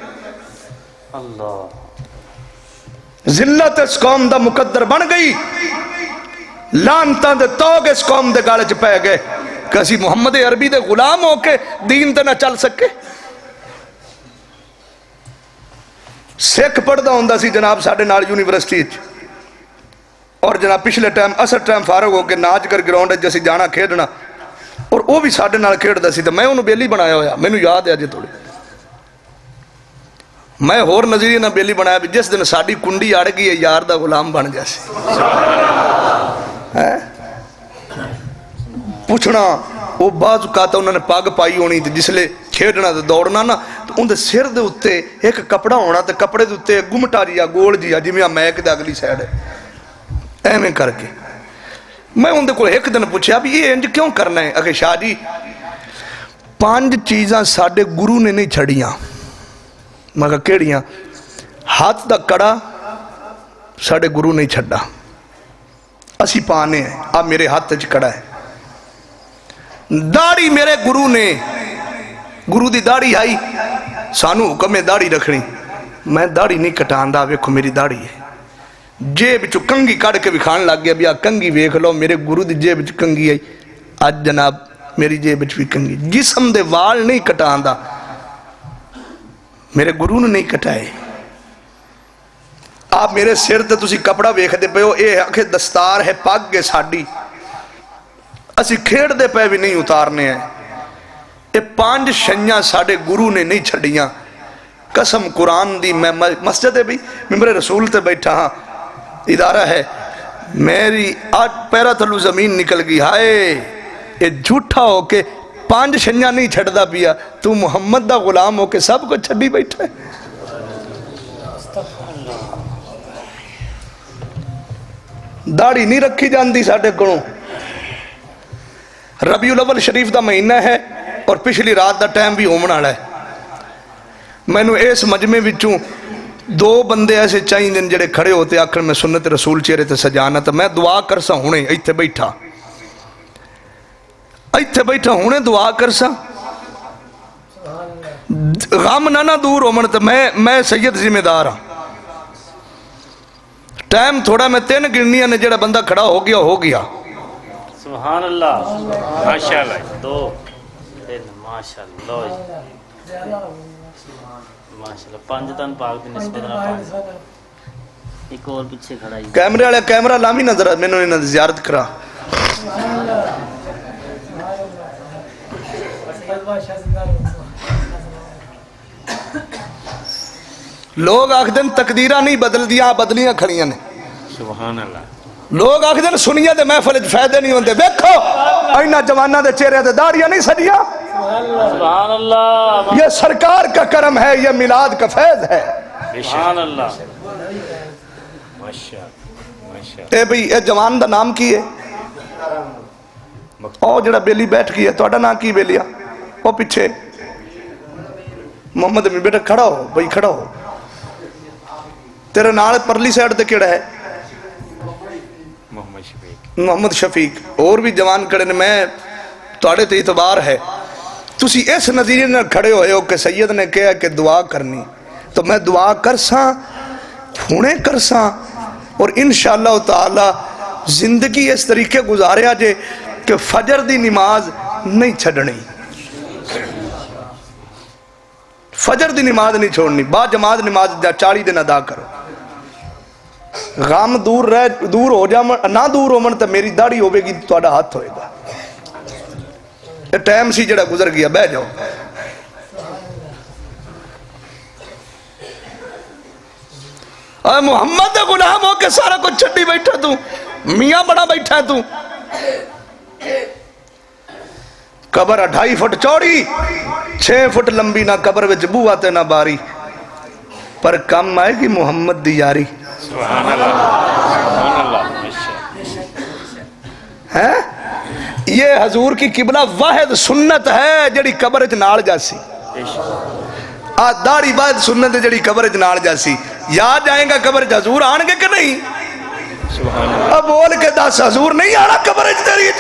ذلت اس قوم دا مقدر بن گئی لانتاں دے توگ اس قوم دے گالے چ پہ گئے کسی محمد عربی دے غلام ہو کے دین تے نہ چل سکے سکھ پڑھدا ہوندا سی جناب ساڑھے نال یونیورسٹی اور جناب پچھلے ٹائم اثر ٹائم فارغ ہو کے ناچ کر گراؤنڈ جیسی جانا کھیڑنا اور وہ بھی ساڑھے نال کھیڑدا سی تو میں انہوں بیلی بنایا ہویا میں نے یاد ہے جی تھوڑی میں ہور نظریہ نہ بیلی بنایا بھی جس دن ساڑھی کنڈی آڑ گئی ہے یار دا غلام بن جیسے پوچھنا وہ بعض کہتا انہوں نے پاگ پائی ہونی تھی جس لئے کھیڑنا دے دوڑنا نا تو ان دے سر دے اتے ایک کپڑا ہونا تے کپڑے دے اتے گمٹا جیا گول جیا جی میں میک دے اگلی سائڈ ہے ایمیں کر کے میں ان دے کو ایک دن پوچھا اب یہ انج کیوں کرنا ہے اگر شاہ جی 5 چیزاں ساڑھے گرو نے نہیں چھڑیاں مگر کیڑیاں ہاتھ دا کڑا ساڑھے گرو نہیں چھڑا اسی پانے ہیں اب میرے ہاتھ تج کڑا ہے داڑھی میرے گرو نے گرو دی داڑھی آئی سانو حکم میں داڑھی رکھنی میں داڑھی نہیں کٹاندہ ویکھو میری داڑھی ہے جیب چو کنگی کڑ کے بھی کھان لگ گیا بیا کنگی ویکھ لو میرے گرو دی جیب چو کنگی آئی آج جناب میری جیب چو بھی کنگی جسم دے وال نہیں کٹاندہ میرے گرو نے نہیں کٹائے. آپ میرے سر تے تسی کپڑا ویکھدے پئے ہو, اے آکھے دستار ہے پگ ہے ساڈی, اسی کھیڑ دے پے بھی نہیں اتارنے ہیں. یہ 5 شنیاں ساڑے گرو نے نہیں چھڑیاں. قسم قرآن دی, میں مسجد ہے بھی ممبر رسول تے بیٹھا ہاں, ادارہ ہے, میری آج پیرا تھلو زمین نکل گئی. ہائے یہ جھوٹا ہو کے 5 شنیاں نہیں چھڑ دا پیا, تو محمد دا غلام ہو کے سب کو چھڑی بیٹھا ہے. داڑھی نہیں رکھی جاندی ساڑے کنوں. ربیع الاول شریف دا مہینہ ہے اور پچھلی رات دا ٹائم بھی ہومن والا ہے. میں نے اس مجمع وچوں 2 بندے ایسے چاہیے دن جڑے کھڑے ہوتے آخر میں سنت رسول چہرے تے سجانا, تو میں دعا کرسا ہونے ایتھے بیٹھا ہونے دعا کرسا, غم نہ دور ہومن, تو میں سید ذمہ دار ہاں. ٹائم تھوڑا میں 3 گننیاں نے جڑا بندہ کھڑا ہو گیا. سبحان اللہ, ماشاءاللہ, 2 ماشاءاللہ, ماشاءاللہ, 5 تن پاک دی نسبت نہ 5. ایک اور پیچھے کھڑا ہے. کیمرے والے کیمرہ لامی نظر میں نے انہوں نے زیارت کرا. لوگ آکھ دن تقدیرہ نہیں بدل دیا, بدلیاں کھڑیاں نے. سبحان اللہ. لوگ آکھ دن سنیا دے محفل فائدے نہیں ہوندے. ویکھو اینا جوانہ دے چہرے دے داڑیاں نہیں سجیاں. سبحان اللہ. یہ سرکار کا کرم ہے, یہ میلاد کا فیض ہے. سبحان اللہ. ماشاءاللہ. اے بھئی اے جوان دا نام کی ہے؟ او جڑا بیلی بیٹھ گئی ہے, تو اڈا نام کی بیلیا؟ او پیچھے محمد امین, بیٹا کھڑا ہو بھئی, کھڑا ہو. تیرے نال پرلی سائیڈ تے کیڑا ہے؟ محمد شفیق. اور بھی جوان کھڑے نے, میں توڑے تے اعتبار ہے. تسی اس نظریے نے کھڑے ہوئے ہو کہ سید نے کہا کہ دعا کرنی, تو میں دعا کرساں ہونے کرساں, اور انشاءاللہ تعالی زندگی اس طریقے گزارے آجے کہ فجر دی نماز نہیں چھڑنی, فجر دی نماز نہیں چھوڑنی, با جماعت نماز 40 دن ادا کرو. غام دور ہو جا, نہ دور ہو من تو میری داڑھی ہوئے گی, تو آڑا ہاتھ ہوئے گا. یہ ٹائم سی جڑا گزر گیا, بہ جاؤ. اے محمد دا غلام ہو کے سارا کچھ چھٹی بیٹھا تو, میاں بڑا بیٹھا تو. قبر 2.5 فٹ چوڑی 6 فٹ لمبی, نہ قبر وچ بو آتے نہ باری, پر کم آئے گی محمد دی یاری. سبحان اللہ. سبحان اللہ. یہ حضور کی قبلہ واحد سنت ہے جڑی قبر وچ نال جاسی. داڑھی بعد سنت ہے جڑی قبر وچ نال جاسی. یاد جائیں گا قبر وچ حضور آن گے کہ نہیں؟ اب بول کے دس, حضور نہیں آنا قبر وچ تیری وچ؟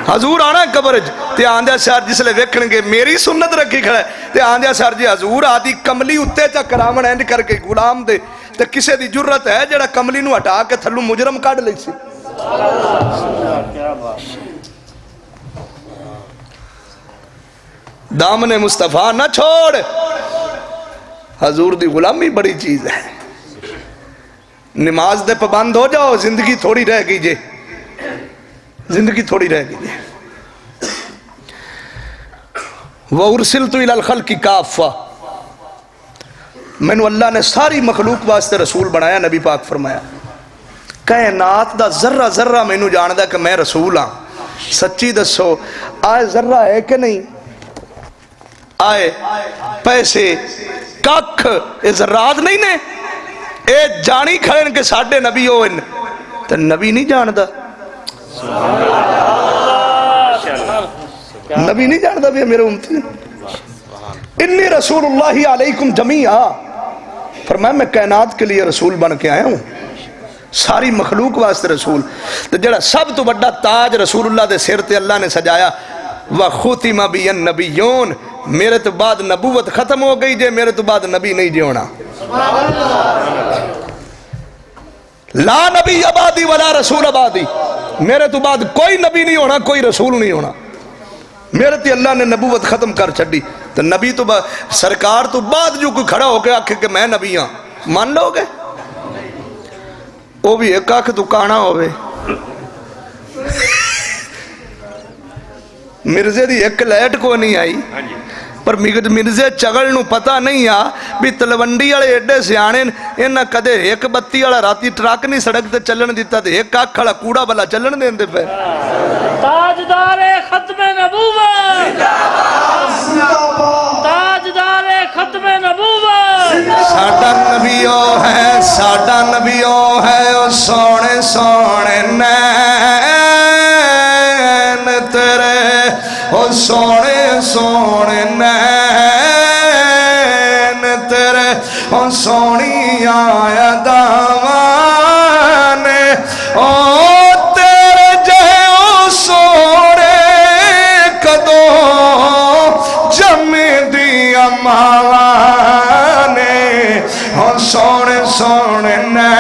حضور آنا قبر وچ تے آندیا سر جس لے ویکھن گے میری سنت رکھی کھڑا ہے, تے آندیا سر جی حضور آدھی کملی اتے چا کراون اینج کر کے غلام دے, تے کسے دی جرت ہے جڑا کملی نو ہٹا کے تھلو مجرم کڈ لئی سی. دامن مصطفیٰ نہ چھوڑ, حضور دی غلامی بڑی چیز ہے. نماز دے پابند ہو جاؤ, زندگی تھوڑی رہ گئی جے, زندگی تھوڑی رہ گئی جے. وَأُرْسِلْتُ إِلَى الْخَلْقِ كَافَّةً, میں نے اللہ نے ساری مخلوق واسطے رسول بنایا. نبی پاک فرمایا کائنات دا ذرہ ذرہ میں نے جاندہ کہ میں رسول ہاں. سچی دسو آئے ذرہ ہے کہ نہیں؟ آئے پیسے ککھ اے ذرات نہیں نے, اے جانی کھڑن کے ساڑھے نبی ہو ان, تو نبی نہیں جاندہ, نبی نہیں جاندہ بھی میرے امتی. انی رسول اللہ علیکم جمیعا, فرمایا میں کائنات کے لیے رسول بن کے آیا ہوں, ساری مخلوق واسطے رسول. تو جڑا سب تو بڑا تاج رسول اللہ دے سر تے اللہ نے سجایا, وَخُتِمَ بِيَ النَّبِيُّونَ, میرے تو بعد نبوت ختم ہو گئی جے, میرے تو بعد نبی نہیں جے ہونا. لا نبی عبادی ولا رسول عبادی, میرے تو بعد کوئی نبی نہیں ہونا, کوئی رسول نہیں ہونا. میرے تے اللہ نے نبوت ختم کر چھڑی. تو نبی تو سرکار تو بعد جو کوئی کھڑا ہو کے آکھے کہ میں نبی ہاں مان لو گے؟ وہ بھی ایک آکھ تو کانا ہوئے مرزے دی ایک لائٹ کو نہیں آئی پر مرزے چگل نو پتہ نہیں آ بھی تلونڈی والے ایڈے سیانے انہاں کدے ایک بتی والا راتی ٹرک نہیں سڑک تے چلن دیتا تے ایک آکھ والا کوڑا بلا چلن دیندے پے تاجدار ختم نبوت تاجدار ختم نبوت ساڈا نبیو ہے ساڈا نبیو ہے او سونے سونے نین تیرے او سونے سونے نین تیرے او سونی آیا دامان او تیرے جے او سونے کدو جم دیا ماوانے او سونے سونے نین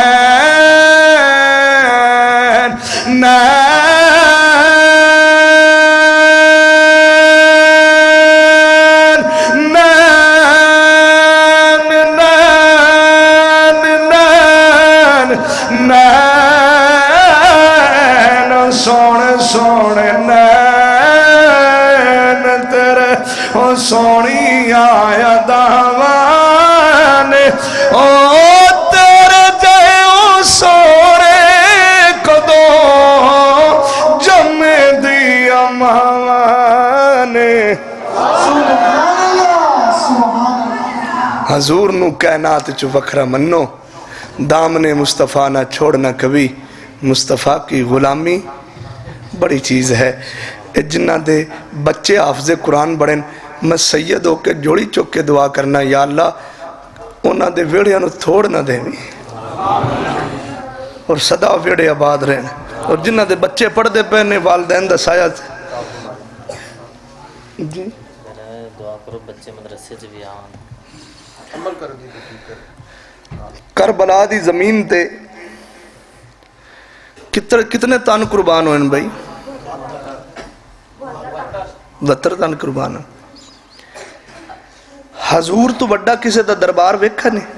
نین سونے نین تیرے او سونی آیا داوان او تیرے جے او سونے کدو جم دیا ماوان حضور نو کائنات چو وکھرا منو دامن مصطفیٰ نہ چھوڑنا کبھی مصطفیٰ کی غلامی بڑی چیز ہے جنہ دے بچے حافظ قرآن بڑھن میں سید ہو کے جوڑی چک کے دعا کرنا یا اللہ انہ دے ویڑے انہوں تھوڑ نہ دے بھی اور صدا ویڑے آباد رہن اور جنہ دے بچے پڑھ دے پہنے والدین دا سایہ جی دعا کرو بچے مدرسے سے بھی آن کربلا دی زمین تے کتنے تن قربان ہوئے بھائی 72 تن قربان ہو حضور تو بڑا کسے دا دربار ویکھا نہیں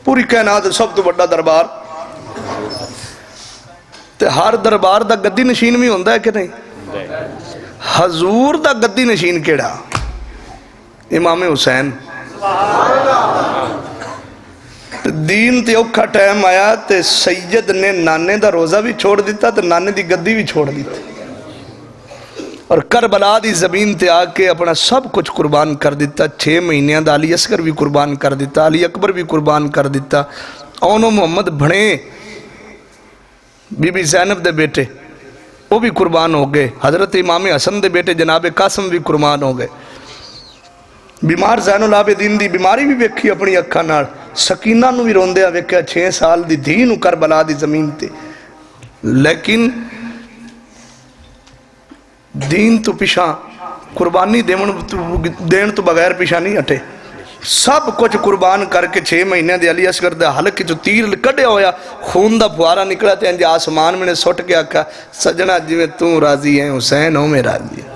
پوری کائنات سب تو بڑا دربار تے ہر دربار دا گدی نشین بھی ہوندہ ہے کہ نہیں حضور دا گدی نشین کیڑا امام حسین دین تے اوکھا ٹائم آیا تے سید نے نانے دا روزہ بھی چھوڑ دیتا تے نانے دی گدی بھی چھوڑ دیتا اور کربلا دی زمین تے آکے اپنا سب کچھ قربان کر دیتا 6 مہینے دا علی اصغر بھی قربان کر دیتا علی اکبر بھی قربان کر دیتا اونو محمد بھنے بی بی زینب دے بیٹے وہ بھی قربان ہو گئے حضرت امام حسن دے بیٹے جناب قاسم بھی قربان ہو گئے بیمار زین العابدین دی بیماری بھی ویکھی اپنی اکھا نال سکینہ نو بھی روندیا ویکھیا 6 سال دی دھی نو کربلا دی زمین تے لیکن دین تو پیشاں قربانی دین تو بغیر پیشاں نہیں ہٹے سب کچھ قربان کر کے 6 مہینے دے علی اصغر دے حلق جو تیر کڈیا ہویا خون دا پھوارا نکلا تے انج آسمان میں نے سٹ کے آکھا سجنا جویں تو راضی ہے حسین ہو میں راضی ہے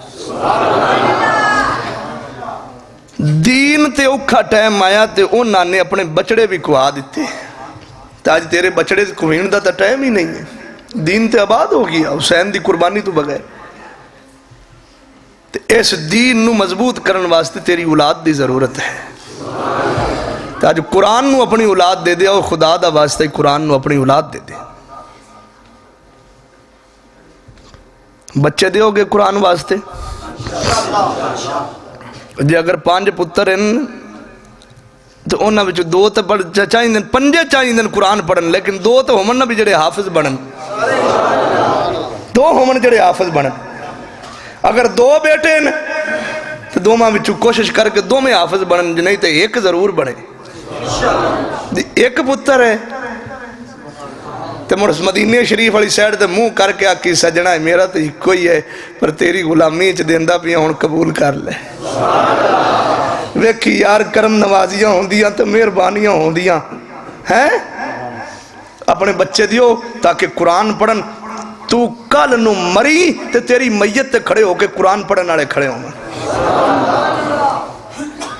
دین تے اوکھا ٹائم آیا تے انہاں نے اپنے بچڑے بھی کھوا دیتے تے آج تیرے بچڑے کھوین دا تا ٹائم ہی نہیں ہے دین تے آباد ہو گیا حسین دی قربانی تو بغیر تے اس دین نو مضبوط کرن واسطے تیری اولاد دی ضرورت ہے تے آج قرآن نو اپنی اولاد دے دے اور خدا دا واسطے قرآن نو اپنی اولاد دے دے بچے دے ہوگے قرآن واسطے جی اگر 5 پتر ہیں تو انہاں وچ 2 تے چاہیے 5 چاہیے قرآن پڑھن لیکن 2 تو ہومن نہ بھی جڑے حافظ بنن 2 ہومن جڑے حافظ بنن اگر 2 بیٹے ہیں تو 2 ماں وچ کوشش کر کے 2 میں حافظ بنن نہیں تو 1 ضرور بنے 1 پتر ہے تو مڑ مدینے شریف والی سائڈ تے منہ کر کے آکی سجنا ہے میرا تو کوئی ہے پر تیری غلامی چ دیندا پیا ہن قبول کر لے ویکھی یار کرم نوازیاں ہوندیاں تے مہربانیاں ہوندیاں ہیں اپنے بچے دیو تاکہ قرآن پڑھن تو کل نو مری تے تیری میت تے کھڑے ہو کے قرآن پڑھن والے کھڑے ہوں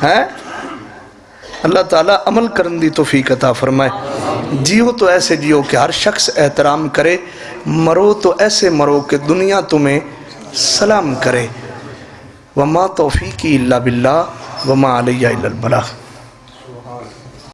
ہیں اللہ تعالیٰ عمل کرن دی توفیق عطا فرمائے جیو تو ایسے جیو کہ ہر شخص احترام کرے مرو تو ایسے مرو کہ دنیا تمہیں سلام کرے وما توفیقی الا باللہ وما علیہ الا البلاغ